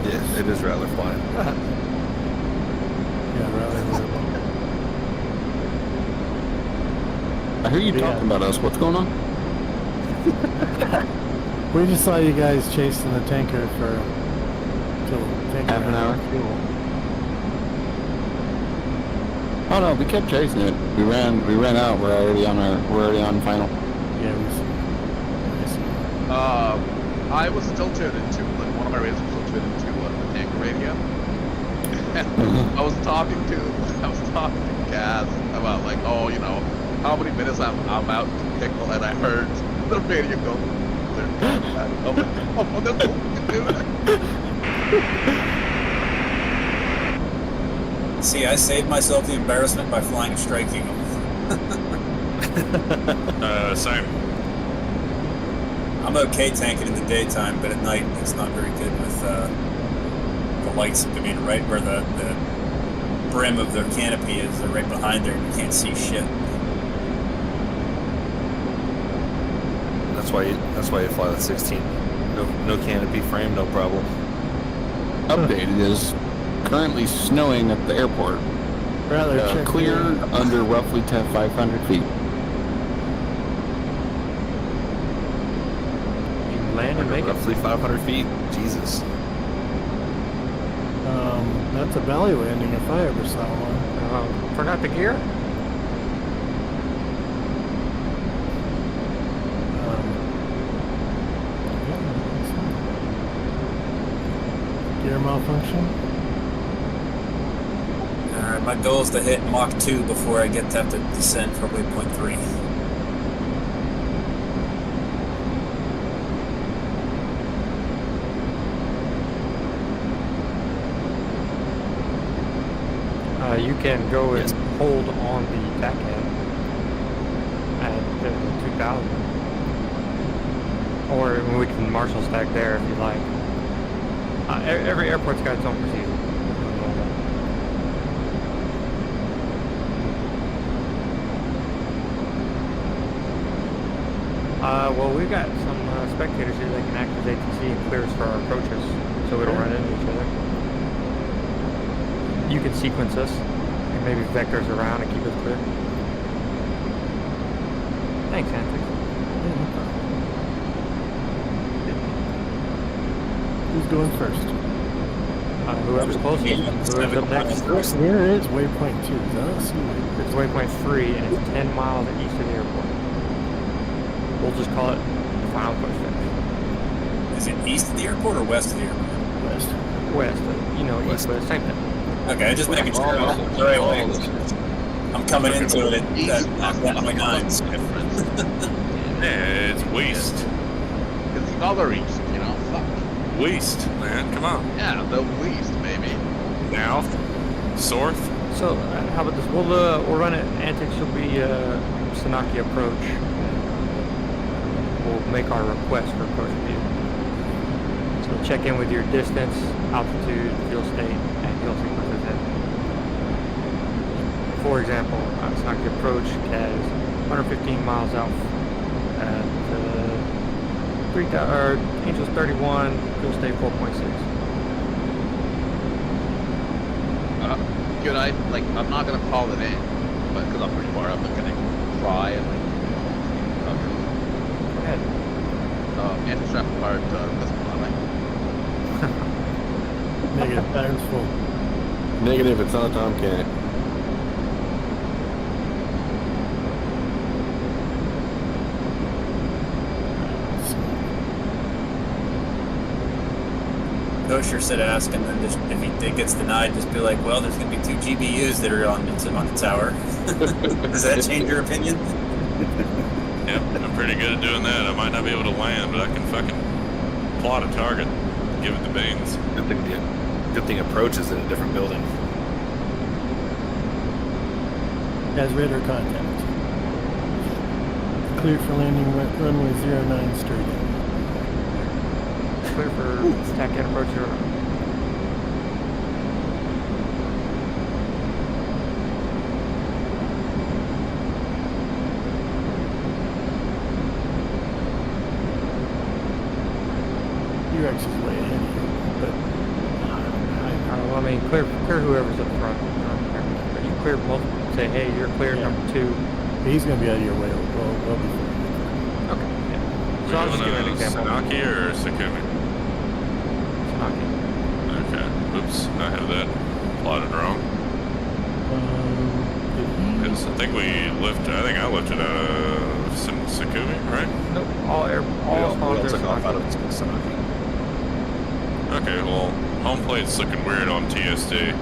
B: Yes, it is Rattler flying.
I: Yeah, Rattler.
A: I hear you
I: Yeah.
A: talking about us. What's going on?
I: We just saw you guys chasing the tanker for till the tanker
A: Half an
I: ran out
A: hour?
I: of fuel.
A: Oh no, we kept chasing it. We ran out. We're already on final.
I: Yeah, we see. I see.
K: I was still tuned into, like, one of my racers was still tuned into the tanker radio. I was talking to Kaz about, like, oh, you know, how many minutes I'm out to pickle, and I heard the radio go. I'm like, oh, that's so
C: See, I saved myself the embarrassment by flying Strike Eagle.
F: Same.
C: I'm okay tanking in the daytime, but at night it's not very good with the lights. I mean, right where the brim of their canopy is, they're right behind there, and you can't see shit.
B: That's why you fly the 16. No canopy frame, no problem.
A: Updated is currently snowing at the airport.
I: Rattler, check
A: Clear
I: your-
A: under roughly 500 feet.
G: You can land and make it.
B: Roughly 500 feet. Jesus.
I: That's a valley landing if I ever saw one.
G: Forgot the gear?
I: Gear malfunction?
C: Alright, my goal is to hit Mach 2 before I get to have to descend for waypoint 3.
G: You can go and hold on the back end at 2000. Or we can marshal stack there if you like. Every airport's got its own procedure. Well, we've got some spectators here that can act as ATC and clear us for our approaches, so we don't run into each other. You can sequence us, and maybe vector us around and keep us clear. Thanks, Antics.
I: Who's going first?
G: Whoever's closest. Whoever's up next.
I: Where is waypoint 2? I don't see waypoint.
G: It's waypoint 3, and it's 10 miles east of the airport. We'll just call it the final push finish.
C: Is it east of the airport or west of the airport?
I: West.
G: West, east, west, same thing.
C: Okay, I'm just making sure I'm the right way. I'm coming into it at 1.9.
F: Yeah, it's waste.
K: It's the other east, you know? Fuck.
F: Waste, man. Come on.
K: Yeah, the least, maybe.
F: South, North.
G: So, how about this? We'll run it. Antics will be Sanaki approach. We'll make our request for approach view. So check in with your distance, altitude, fuel state, and fuel sequences in. For example, Sanaki approach has 115 miles out at Angels 31, fuel state 4.6.
K: Good, I'm not gonna call it in, but because I'm pretty far up, I'm gonna try and
G: Go ahead.
K: anti-strap part doesn't allow me.
I: Negative, patterns full.
L: Negative, it's not a Tomcat.
C: push or sit ask, and then just, if it gets denied, just be like, well, there's going to be 2 GBUs that are on the tower. Does that change your opinion?
F: Yep, I'm pretty good at doing that. I might not be able to land, but I can fucking plot a target, give it the beans.
B: Good thing approach is in a different building.
I: As radar contact. Clear for landing runway 09 straight in.
G: Clear for attack and approach your.
I: UX is way ahead of you, but
G: Well, I mean, clear whoever's up front. But you clear multiple. Say, hey, you're clear number 2.
I: he's going to be out of your way well before.
G: Okay. Yeah. So
F: We're
G: I'll just give
F: doing
G: an
F: a
G: example.
F: Sanaki or Sakumi?
G: Sanaki.
F: Okay. Oops, I have that plotted wrong. Because I think I lifted out of Sakumi, right?
G: Nope. All
B: We all took off out of Sanaki.
F: Okay, well, home plate's looking weird on TSD.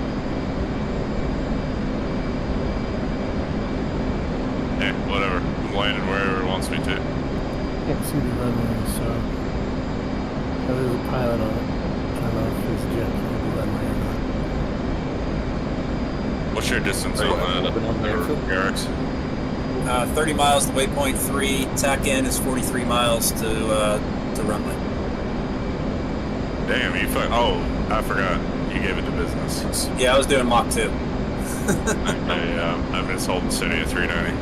F: Eh, whatever. I'm landing wherever it wants me to.
I: Can't see the runway, so there's a pilot on it. I don't know if his jet can the runway or not.
F: What's your distance on that, Garrix?
C: 30 miles to waypoint 3. TAC in is 43 miles to runway.
F: Damn, you fuck. Oh, I forgot. You gave it to business.
C: Yeah, I was doing Mach 2.
F: I'm just holding steady at 390.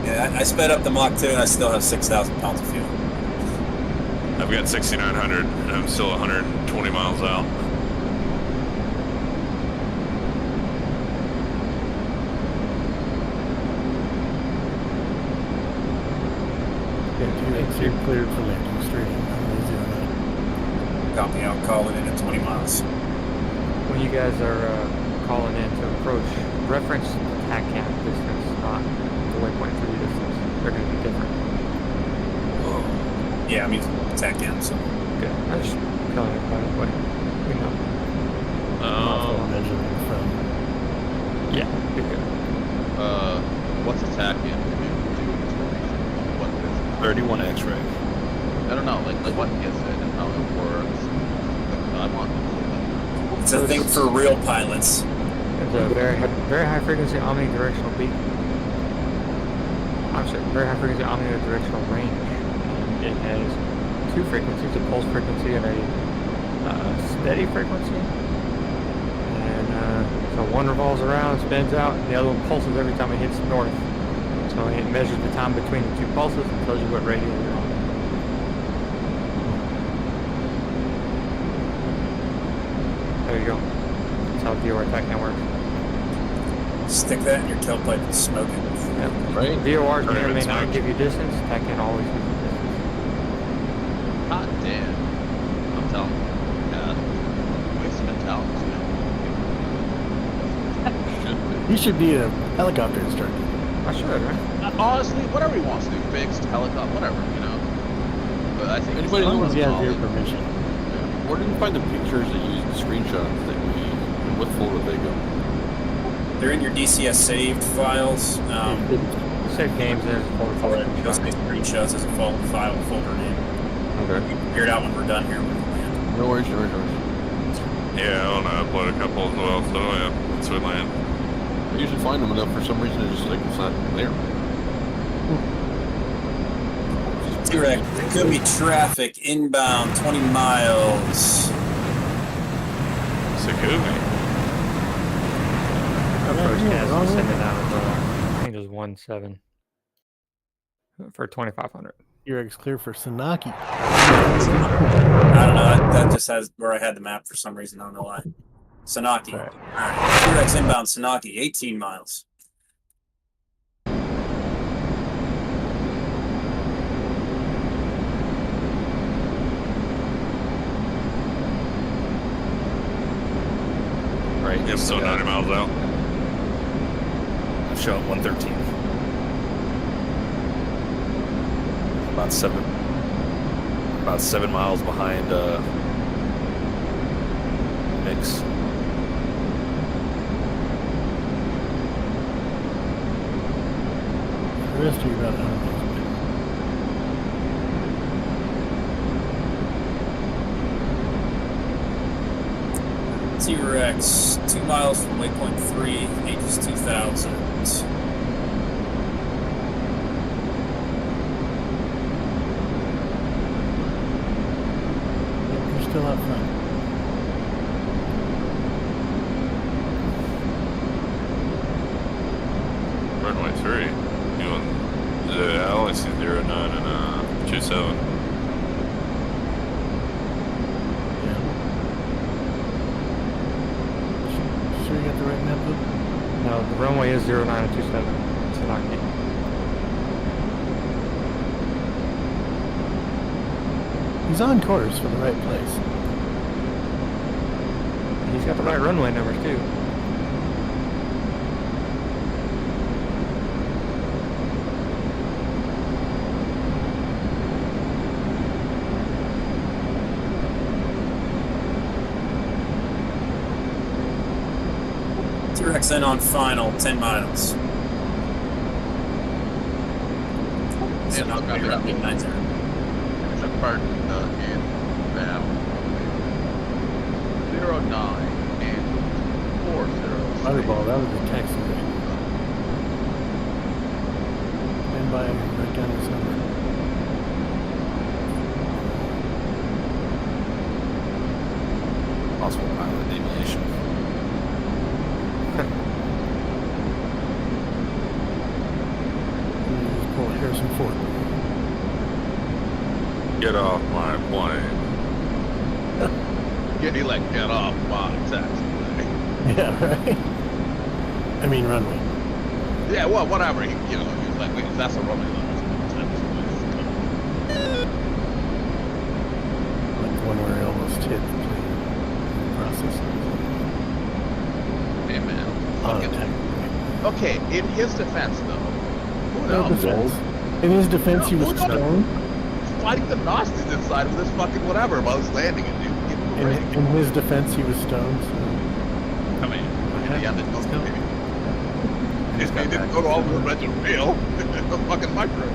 C: Yeah, I sped up the Mach 2 and I still have 6,000 pounds of fuel.
F: I've got 6,900 and I'm still 120 miles out.
I: You're cleared for landing straight in.
C: Copy, I'll call it in at 20 miles.
G: When you guys are calling in to approach, reference the attack camp distance, not the waypoint 3 distance. They're going to be different.
C: Yeah, I mean, attack in, so.
G: Okay, I just telling you by the way. We know.
I: Measuring from.
G: Yeah, you're good.
K: What's attack in? Can you do information? What is it?
B: 31 X-ray.
K: I don't know, like what is it and how it works. I want to know that.
C: It's a thing for real pilots.
G: It's a very high frequency omnidirectional beat. I'm sorry, very high frequency omnidirectional range. And it has 2 frequencies, a pulse frequency and a steady frequency. And so one revolves around, spins out, and the other one pulses every time it hits north. So it measures the time between the 2 pulses and tells you what radio you're on. There you go. That's how VOR TACAN works.
C: Stick that in your tailpipe and smoke it.
G: Yep.
B: Right.
G: VORs may or may not give you distance. TACAN always gives you distance.
K: Hot damn. I'm telling you. Yeah. Waste mentality.
I: You should be a helicopter instructor.
G: I should, right?
K: Honestly, whatever he wants to do, fixed, helicopter, whatever, you know. But I think
I: Anybody knows he has your permission.
B: Where did you find the pictures that you used, the screenshots that we, what folder they go?
C: They're in your DCS saved files.
G: Save games as a folder.
C: Those screenshots as a file folder name.
B: Okay.
C: We can figure it out when we're done here.
B: No worries, no worries, no worries.
F: Yeah, I want to upload a couple as well, so yeah, once we land.
B: I usually find them enough for some reason it's just like it's not there.
C: T-Rex, there could be traffic inbound 20 miles.
F: Sakumi.
G: Approach gas is sending out of I think it was 1.7 for 2,500.
I: Your X clear for Sanaki.
C: I don't know. That just has where I had the map for some reason. I don't know why. Sanaki. All right. T-Rex inbound Sanaki, 18 miles.
B: Right.
F: Yep, so 90 miles out.
B: I've shot 113. About 7 miles behind Thanks.
I: The rest of you about 100 miles away.
C: T-Rex, 2 miles from waypoint 3, Aegis 2000.
I: You're still out front.
F: Runway 3. You want? I only see 09 and 27.
I: Sure you got the right map, Luke?
G: No, the runway is 0927. It's an Aki.
I: He's on course for the right place.
G: He's got the right runway numbers too.
C: T-Rex in on final, 10 miles. So
K: Yeah,
C: not
K: look,
C: going to be around 90.
K: It's a part in now. 09 and 40.
I: Fireball, that was a taxi rate. Stand by and write down this number.
B: Possible pilot deviation.
I: Just pull Harrison Ford.
F: Get off my plane.
K: Get off my taxi.
I: Yeah, right? I mean runway.
K: Yeah, well, whatever. He was like, wait, that's a runway limit.
I: Like one where I almost hit the plane process.
K: Hey, man.
I: On
K: Fucking-
I: attack.
K: Okay, in his defense, though, who
I: No
K: knows?
I: defense. In his defense, he was
K: Who knows?
I: stoned.
K: Fighting the Nazis inside with this fucking whatever about his landing and dude. Give him a break.
I: In his defense, he was stoned. So.
K: I mean, yeah, that does maybe. He didn't go to all the red and real. The fucking micro.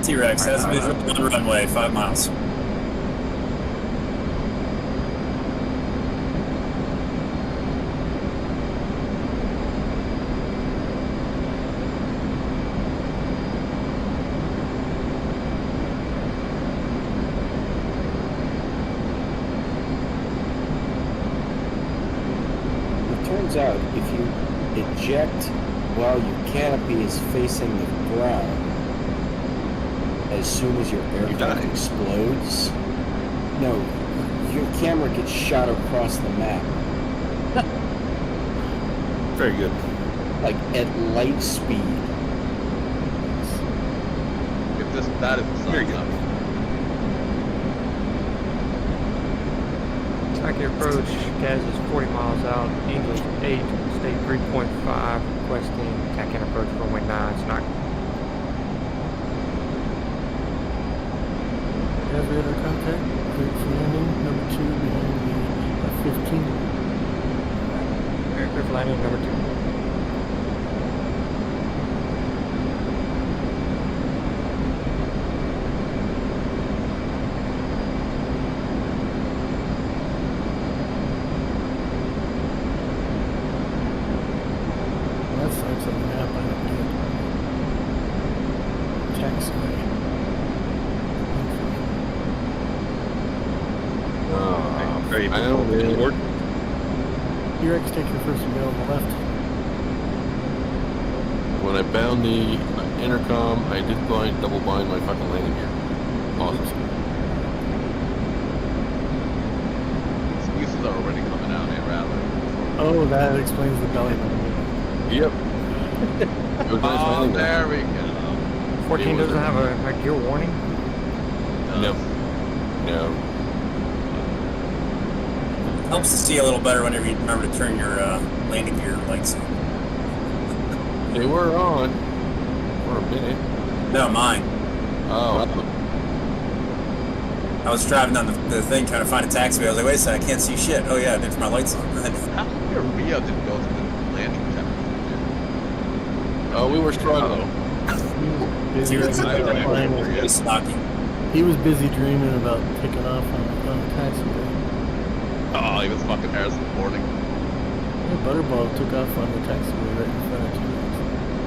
C: T-Rex has visual on the runway, 5 miles.
M: It turns out if you eject while your canopy is facing the ground, as soon as your aircraft explodes, no, your camera gets shot across the map.
B: Very good.
M: Like at light speed.
K: If that is the
B: Very good.
G: Taki approach, gas is 40 miles out, English 8, state 3.5, requesting TAC and approach runway 9, it's not.
I: Has radar contact. Cleared for landing. Number 2 behind the F-15.
G: Aircraft landing number 2.
I: That sucks on the map. I don't get taxiway.
B: Very
I: I know,
B: important.
I: man. T-Rex, take your first wheel on the left.
N: When I bound the intercom, I did double blind my fucking landing gear. Awesome.
K: Excuses are already coming out here, rather.
I: Oh, that explains the belly button.
N: Yep. It was nice
K: Oh,
N: landing
K: there we go.
G: 14 doesn't have a gear warning?
N: No. No.
C: Helps to see a little better whenever you remember to turn your landing gear lights on.
N: They were on for a minute.
C: No, mine.
N: Oh.
C: I was driving down the thing trying to find a taxiway. I was like, wait a second, I can't see shit. Oh yeah, there's my lights on.
K: How come your Rio didn't go to the landing channel?
N: Oh, we were struggling.
E: Busy
C: He was
E: dreaming. He was busy dreaming about taking off on a taxiway.
K: Oh, he was fucking Harrison Fording.
E: Yeah, Butterball took off on the taxiway right in front of you.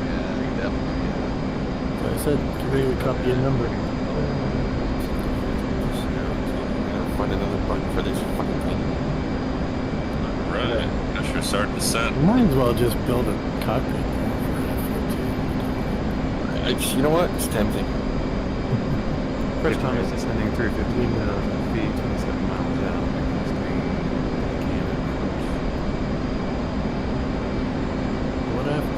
K: Yeah, he definitely did.
E: So I said, get ready to copy a number.
N: Find another button for this fucking thing.
F: Right. I sure started to descent.
E: Might as well just build a cockpit.
N: You know what? It's tempting.
G: First time is descending 315 feet, 27 miles out.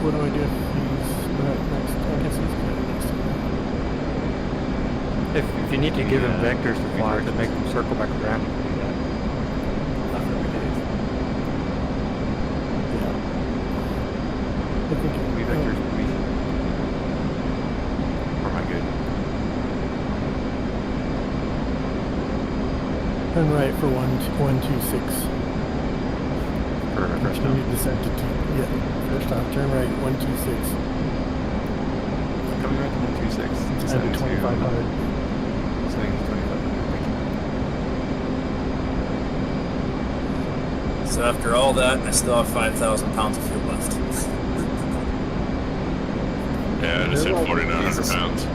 E: What do I do if he's next? I guess he's good next time.
G: If you need to give him vectors to fly to make them circle back around, you can do that. Not every day.
E: Yeah. I think it
G: We vectors would be. Or am I good?
E: Turn right for 126.
G: For a first
E: Continue
G: time.
E: descent to 2. Yeah, first time. Turn right 126.
G: Coming right to 126.
E: At the 2500.
G: Setting to 2500.
C: So after all that, I still have 5,000 pounds of fuel left.
F: Yeah, I just hit 4,900 pounds.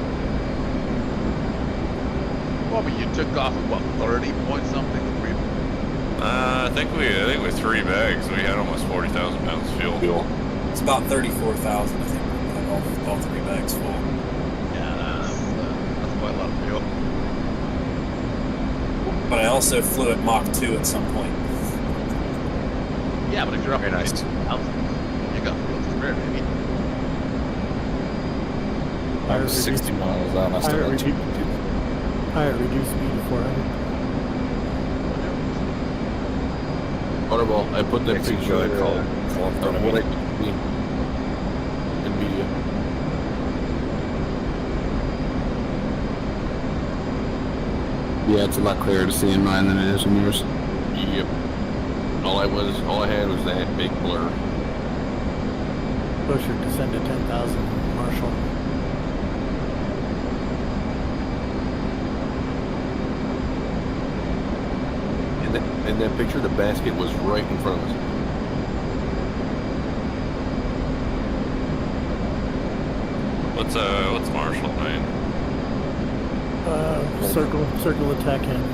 K: Well, but you took off at what, 30 point something?
F: I think with 3 bags, we had almost 40,000 pounds of fuel.
C: It's about 34,000, I think. All 3 bags full.
K: Yeah, that's quite a lot of fuel.
C: But I also flew at Mach 2 at some point.
K: Yeah, but if you're up
C: Very nice.
K: 8,000, you got fuel to spare, maybe.
A: I'm 60 miles out. I still got 2.
E: Pilot reduce speed to 400.
N: Butterball, I put that
A: Actually,
N: picture
A: go ahead,
N: of
A: call
N: what I could see in media.
O: Yeah, it's a lot clearer to see in mine than it is in yours.
N: Yep. All I had was that big blur.
E: Pusher descend to 10,000. Marshall.
N: In that picture, the basket was right in front of us.
F: What's Marshall mean?
E: Circle attack hand.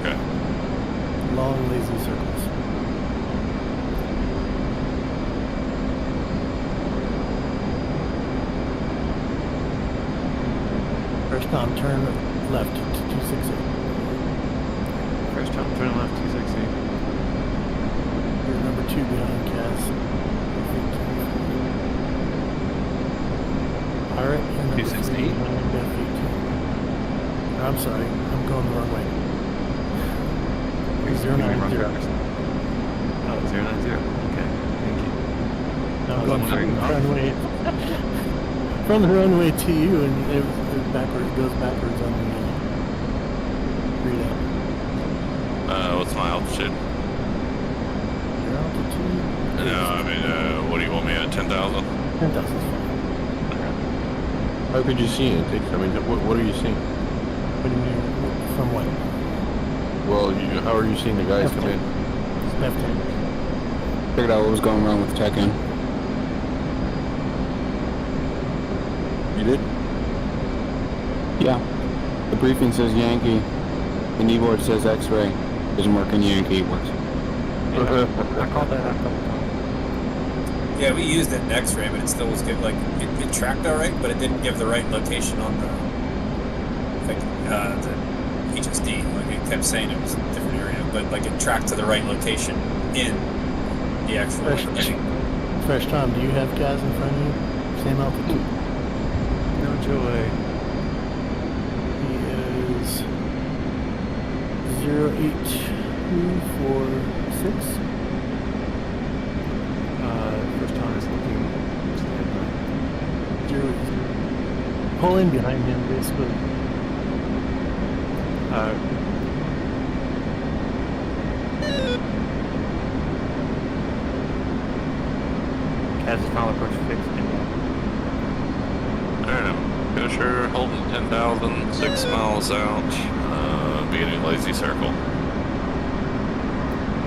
F: Okay.
E: Long, lazy circles. First time, turn left to 268.
G: First time, turn left 260.
E: You're number 2 behind Kaz. Alright, you're number 3 behind F18. I'm sorry, I'm going the wrong way. 090.
G: Oh, 090. Okay, thank you.
E: I'm going from the runway. From the runway to you, and it goes backwards on the readout.
F: What's my altitude?
E: Your altitude?
F: No, I mean, what do you want me at? 10,000?
E: 10,000 is fine.
N: How could you see it? I mean, what are you seeing?
E: What do you mean? From what?
N: Well, how are you seeing the guys come in?
E: Left hand.
O: Figured out what was going wrong with the check-in.
N: You did?
O: Yeah. The briefing says Yankee. The kneeboard says X-ray. Doesn't work in Yankee, it works.
G: I called that out a couple times.
C: Yeah, we used it in X-ray, but it still was good. Like it tracked all right, but it didn't give the right location on the HSD. Like it kept saying it was a different area, but like it tracked to the right location in the actual thing.
E: Fresh Tom, do you have Kaz in front of you? Same altitude?
G: No joy.
E: He is 08246.
G: First time is looking standby.
E: 080. Pull in behind him, basically.
G: Kansas final approach fixed.
F: Alright, Kosher holding 10,000, 6 miles out, beginning lazy circle.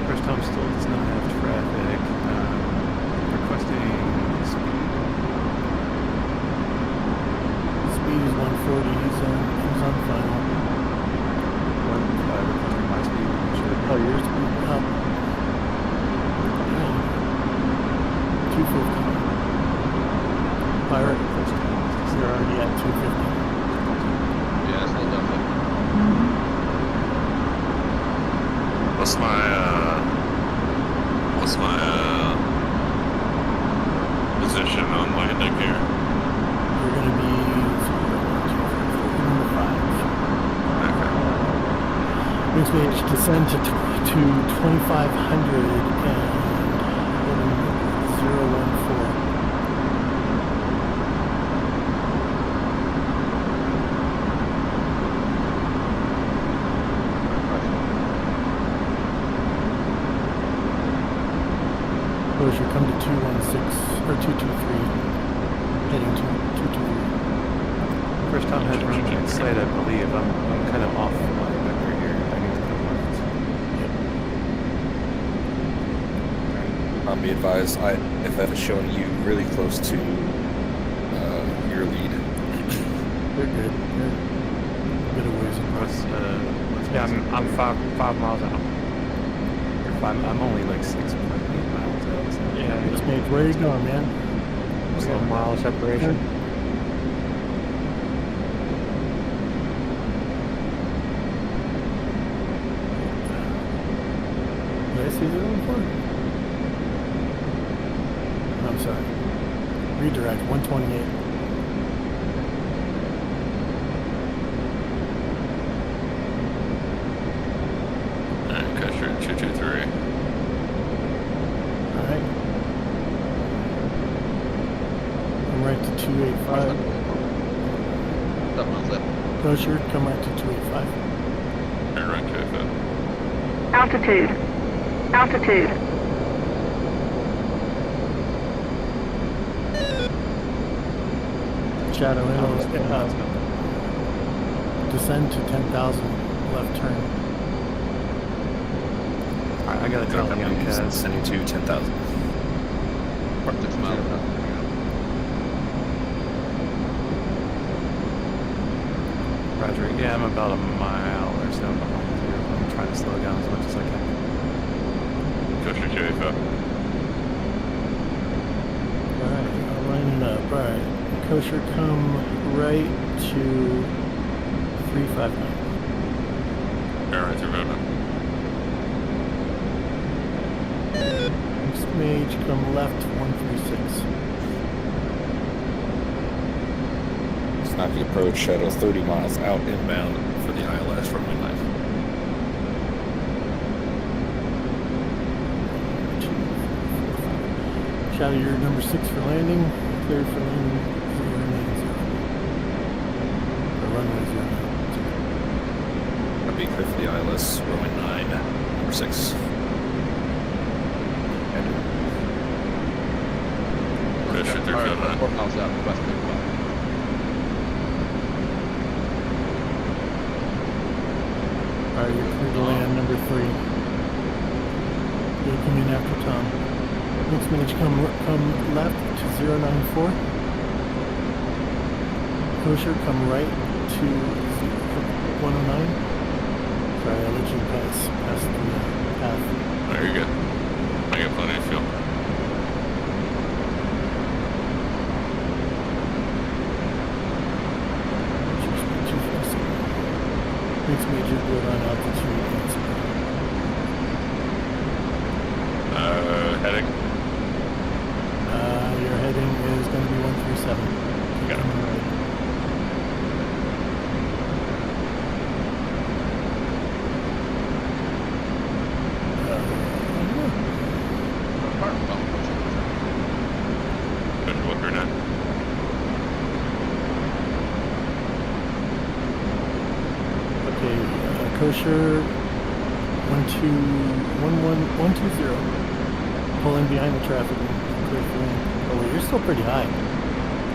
P: First time still does not have traffic. Requesting speed.
E: Speed is 140. He's on final.
P: 1.5 requesting my speed.
E: Oh, your speed up. 250. Pirate. You're already at 250.
K: Yeah, it's a little definitely.
F: What's my position on landing here?
E: You're going to be number 5. Makes me descend to 2,500 and 014. Closure, come to 216 or 223, heading to 223.
P: First time head running at sight, I believe. I'm kind of off my vector here. I need to come left.
B: Be advised, FF is showing you really close to your lead.
E: They're good. They're a bit of ways across.
G: Yeah, I'm five miles out.
P: I'm only like 6.8 miles out. So
G: Yeah,
E: It's made. Where are you going, man?
G: it's a mile separation.
E: Did I see the other one? I'm sorry. Redirect 128.
F: Alright, Kosher 223.
E: Alright. Come right to 285.
K: That one's it.
E: Kosher, come right to 285.
F: Turn right 285.
Q: Altitude. Altitude.
E: Shadow in. Descend to 10,000. Left turn.
P: I gotta drop me on Kaz.
B: Sending to 10,000.
K: 6 miles.
P: Roger. Yeah, I'm about a mile or so behind you. I'm trying to slow down as much as I can.
F: Kosher 285.
E: Alright, lining up. Alright. Kosher, come right to 359.
F: Alright, through movement.
E: Next mage, come left 136.
B: Snappy approach, Shadow 30 miles out inbound for the ILS runway 9.
E: Shadow, you're number 6 for landing. Clear for landing. 090. Or runway 09.
B: I'll be clear for the ILS runway 9, number 6.
F: Kosher 359.
K: 4 miles out, west big one.
E: Alright, you're clear to land number 3. You'll come in after Tom. Next mage, come left to 094. Kosher, come right to 109. Sorry, I'll let you pass the path.
F: Oh, you're good. I got plenty of fuel.
E: Next major good on altitude.
F: Heading.
E: Your heading is going to be 137.
F: Got it. Kosher 139.
E: Okay, Kosher 120. Pulling behind the traffic. Clear for lane. Oh wait, you're still pretty high.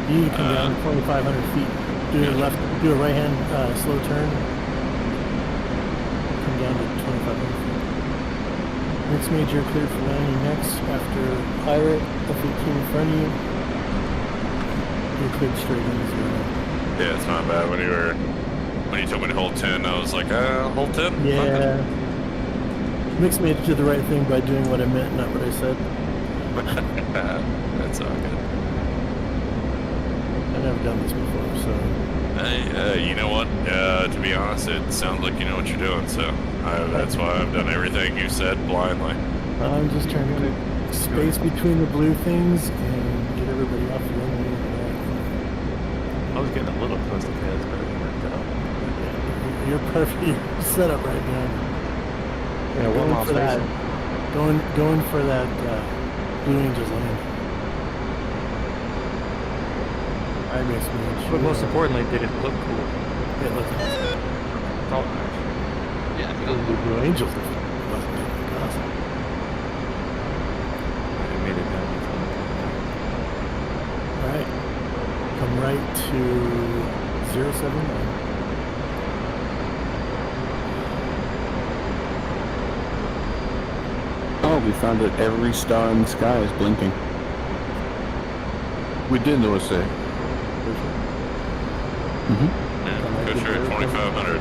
E: You need to come down 2,500 feet. Do a left, do a right hand slow turn. Come down to 2,500 feet. Next major clear for landing next after Pirate, F-18 in front of you. You're cleared straight into 0.
F: Yeah, it's not bad. When you told me to hold 10, I was like, hold 10?
E: Yeah. Mix major did the right thing by doing what I meant, not what I said.
F: That's all good.
E: I've never done this before, so.
F: You know what? To be honest, it sounds like you know what you're doing, so that's why I've done everything you said blindly.
E: I'm just trying to space between the blue things and get everybody off the runway.
P: I was getting a little close to Taz, but it worked out.
E: Yeah, you're perfect. You're set up right now.
G: Yeah,
E: going for that. Going for that Blue Angels land. I miss me.
G: But most importantly, did it look cool?
E: It looked awesome.
G: Oh, nice.
K: Yeah,
E: The Blue Angels wasn't awesome.
P: I made it down.
E: Alright. Come right to 079.
O: Oh, we found that every star in the sky is blinking.
A: We did notice that.
O: Mm-hmm.
F: Yeah, Kosher at 2,500.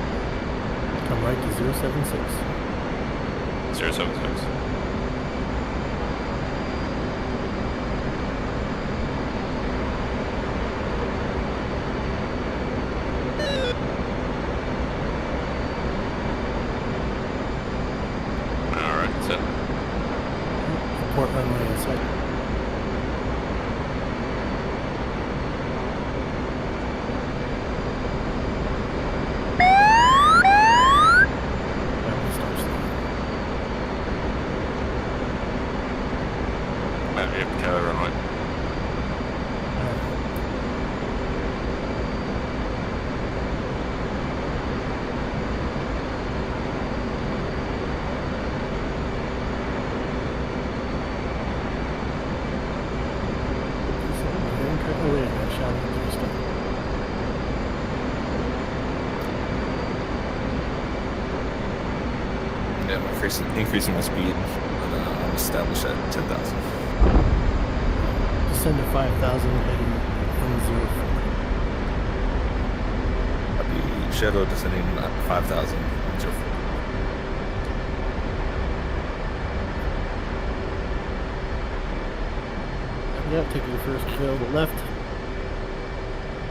E: Come right to 076.
F: 076. Alright, so.
E: Port runway inside.
F: You have to carry the runway.
E: Oh wait, I shot it stuff.
B: Yeah, I'm increasing my speed, and I'm established at 10,000.
E: Descend to 5,000 heading 104.
B: I'll be shadow descending at 5,000.
E: Yeah, take your first kill to the left.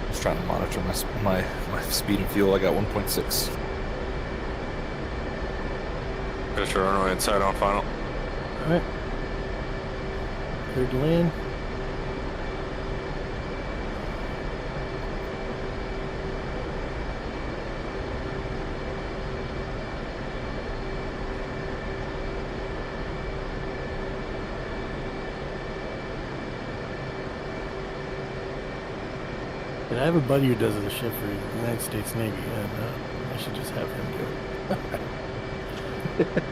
B: Just trying to monitor my speed and fuel. I got 1.6.
F: Kosher runway inside on final.
E: Alright. Cleared to land. And I have a buddy who does this shit for the United States Navy, and I should just have him do it.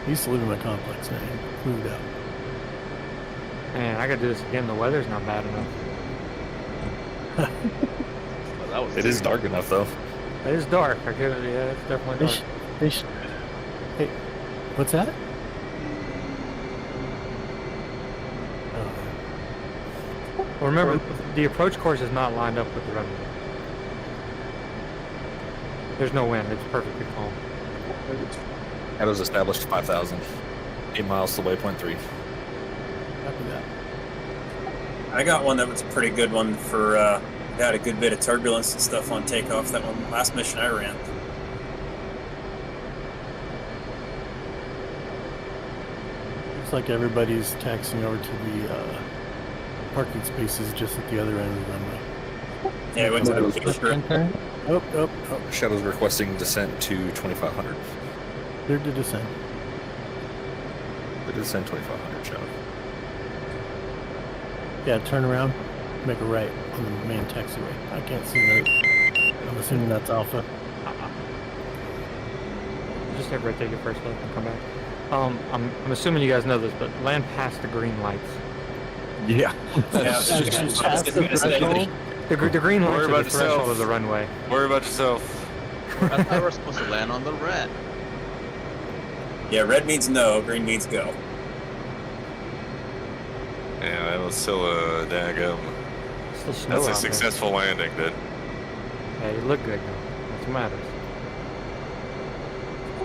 E: He used to live in my complex now. He moved out.
G: Man, I gotta do this again. The weather's not bad enough.
B: It is dark enough, though.
G: It is dark. I get it. Yeah, it's definitely dark.
E: Hey, what's that?
G: Well, remember, the approach course is not lined up with the runway. There's no wind. It's perfectly calm.
B: Shadow's established 5,000. 8 miles to waypoint 3.
E: Copy that.
C: I got one that was a pretty good one for, had a good bit of turbulence and stuff on takeoff. That one, last mission I ran.
E: Looks like everybody's taxiing over to the parking spaces just at the other end of the runway.
C: Yeah, we went to the
E: Oh.
B: Shadow's requesting descent to 2,500.
E: Cleared to descend.
B: The descent 2,500, Shadow.
E: Yeah, turn around, make a right on the main taxiway. I can't see that. I'm assuming that's Alpha.
G: everybody take it first look and come back. I'm assuming you guys know this, but land past the green lights.
A: Yeah.
G: The green lights
B: Worry
G: are
B: about
G: the threshold
B: yourself.
G: of the runway.
B: Worry about yourself.
K: I thought we were supposed to land on the red.
C: Yeah, red means no, green means go.
F: Yeah, that was still a daggum.
G: Still snow
F: That's a
G: out
F: successful landing, dude.
G: Hey, you look good though. That's what matters.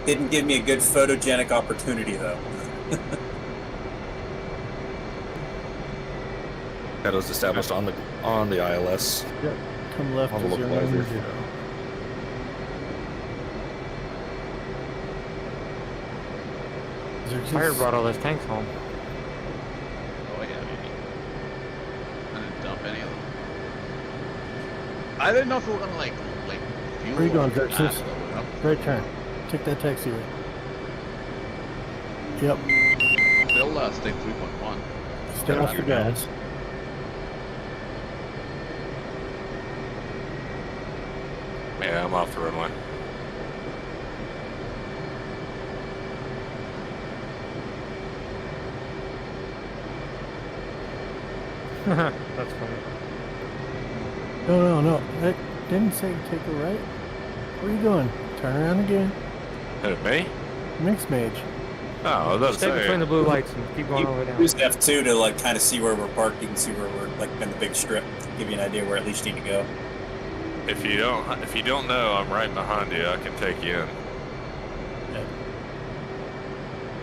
C: Didn't give me a good photogenic opportunity though.
B: Shadows established on the ILS.
E: Yep. Come left
B: On the
E: as you're
B: localizer.
E: landing 0. Is there
G: Fire
E: just-
G: brought all those tanks home.
K: Oh yeah, maybe. I didn't dump any of them. I didn't know if we were gonna like fuel.
E: Where are you going,
K: or
E: Texas?
K: not, though, you know?
E: Right turn. Take that taxiway. Yep.
K: They'll stay 3.1.
E: Stay off your gas.
F: Yeah, I'm off the runway.
G: That's funny.
E: No. That didn't say take a right. Where are you going? Turn around again.
F: Who, me?
E: Mixed mage.
F: Oh, I was about to
G: Stay between
F: say.
G: the blue lights and keep going all the way down.
C: Use F2 to like kind of see where we're parked. You can see where we're like in the big strip. Give you an idea where at least you need to go.
F: If you don't know, I'm right behind you. I can take you in.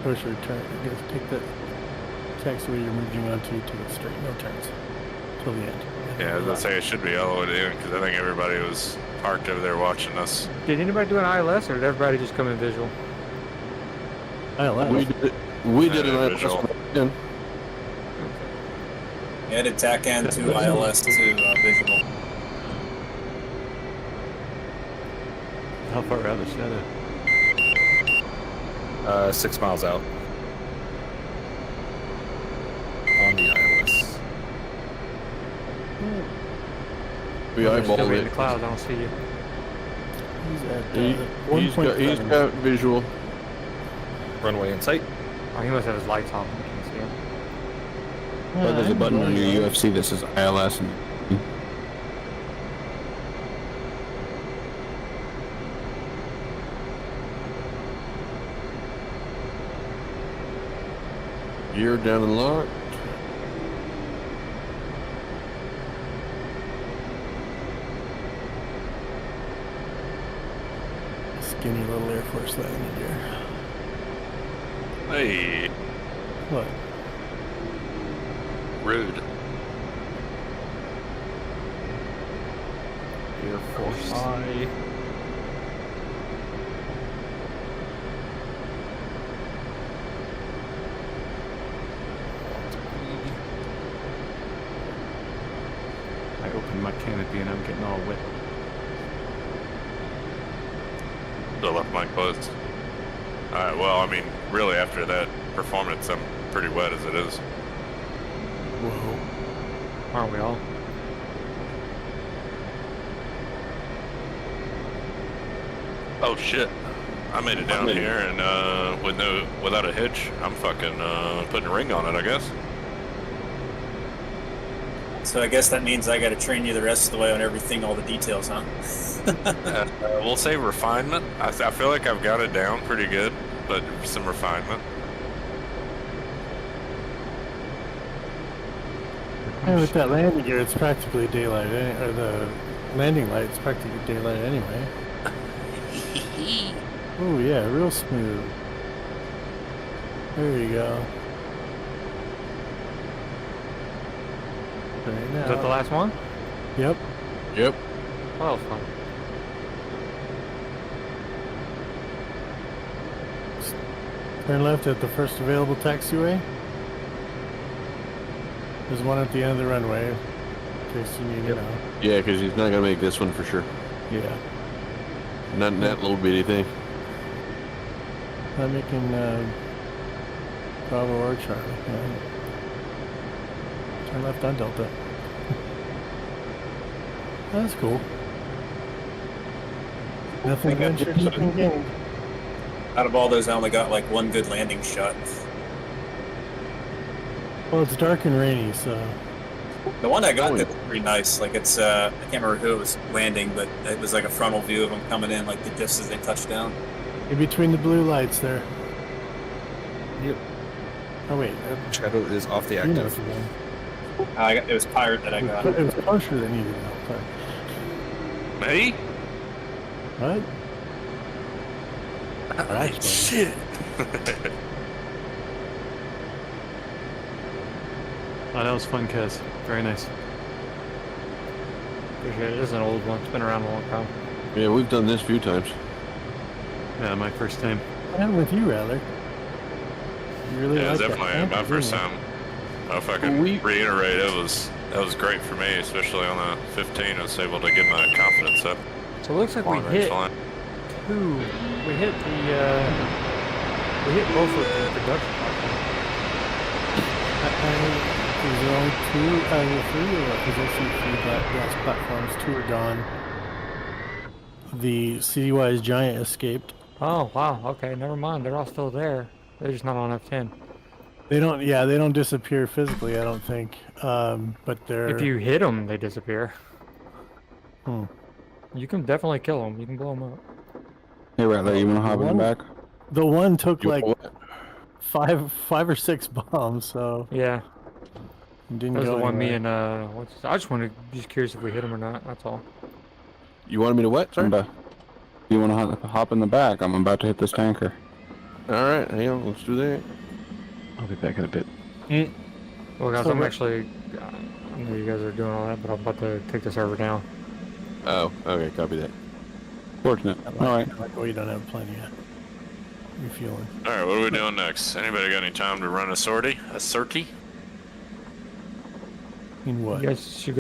E: Push or turn. Just take the taxiway you're moving onto to the straight. No turns. Till the end.
F: Yeah, I was gonna say it should be all the way in because I think everybody was parked over there watching us.
G: Did anybody do an ILS or did everybody just come in visual?
E: ILS.
N: We did an
F: visual.
N: ILS.
C: Yeah, to TACAN to ILS to visual.
P: How far out of the shadow?
B: 6 miles out. On the ILS.
N: We
G: You're still
N: eyeballed
G: in
N: it.
G: the clouds. I don't see you.
E: He's at
N: He's
E: 1.7.
N: got visual.
B: Runway in sight.
G: Oh, he must have his lights off. I can't see him.
O: But there's a button on your UFC that says ILS. And
N: Gear down and locked.
E: Skinny little Air Force landing gear.
F: Hey,
E: What?
F: rude.
P: Air Force High. I opened my canopy and I'm getting all wet.
F: The left mic closed. Alright, well, I mean, really, after that performance, I'm pretty wet as it is.
E: Whoa.
G: Aren't we all?
F: Oh shit! I made it down here and without a hitch. I'm fucking putting a ring on it, I guess.
C: So I guess that means I got to train you the rest of the way on everything, all the details, huh?
F: We'll say refinement. I feel like I've got it down pretty good, but some refinement.
E: And with that landing gear, it's practically daylight, or the landing light, it's practically daylight anyway. Oh yeah, real smooth. There you go. Right now.
G: Is that the last one?
E: Yep.
N: Yep.
G: Oh, that was fun.
E: Turn left at the first available taxiway. There's one at the end of the runway, in case you need to know.
N: Yeah, because he's not gonna make this one for sure.
E: Yeah.
N: Not in that little bitty thing.
E: I'm making Bravo or Charlie. Yeah. Turn left on Delta. That's cool. Nothing ventured, nothing gained.
C: Out of all those, I only got like one good landing shot.
E: Well, it's dark and rainy, so.
C: The one I got that was pretty nice. Like it's, I can't remember who it was landing, but it was like a frontal view of them coming in, like just as they touched down.
E: In between the blue lights there.
B: Yep.
E: Oh wait.
B: Shadow is off the
E: You know
B: active.
E: what you mean.
C: It was Pirate that I got.
E: It was closer than you did. Sorry.
F: Me?
E: What?
F: Alright, shit.
P: Oh, that was fun, Kez. Very nice.
G: Appreciate it. This is an old one. It's been around a long time.
N: Yeah, we've done this a few times.
P: Yeah, my first time.
E: What happened with you, Rattler? You really
F: Yeah,
E: like that
F: definitely
E: camper,
F: my first
E: didn't you?
F: time. If I can reiterate, that was great for me, especially on the 15. I was able to get my confidence up.
G: So it looks like we
F: Long range
G: hit
F: flying.
G: two. We hit both of the production platforms.
E: Is there only 2 out of the 3, or what? Because I see 3 gas platforms, 2 are gone. The Citywise Giant escaped.
G: Oh wow. Okay, never mind. They're all still there. They're just not on F10.
E: They don't disappear physically, I don't think. But they're...
G: If you hit them, they disappear.
E: Hmm.
G: You can definitely kill them. You can blow them up.
O: Hey, Rattler, you want to hop in the back?
E: The one took
O: You-
E: like 5 or 6 bombs, so...
G: Yeah.
E: It didn't
G: That was
E: go
G: the one me
E: anywhere.
G: and I just wanted, just curious if we hit them or not. That's all.
N: You wanted me to what, sir?
O: You want to hop in the back? I'm about to hit this tanker.
N: Alright, hang on, let's do that.
O: I'll be back in a bit.
G: Well, guys,
E: So
G: I'm
E: what-
G: actually. I know you guys are doing all that, but I'm about to take the server down.
N: Oh, okay, copy that.
O: Fortunate. Alright.
E: Like, well, you don't have plenty of refueling.
F: Alright, what are we doing next? Anybody got any time to run a sortie? A sortie?
E: In what?
G: You guys should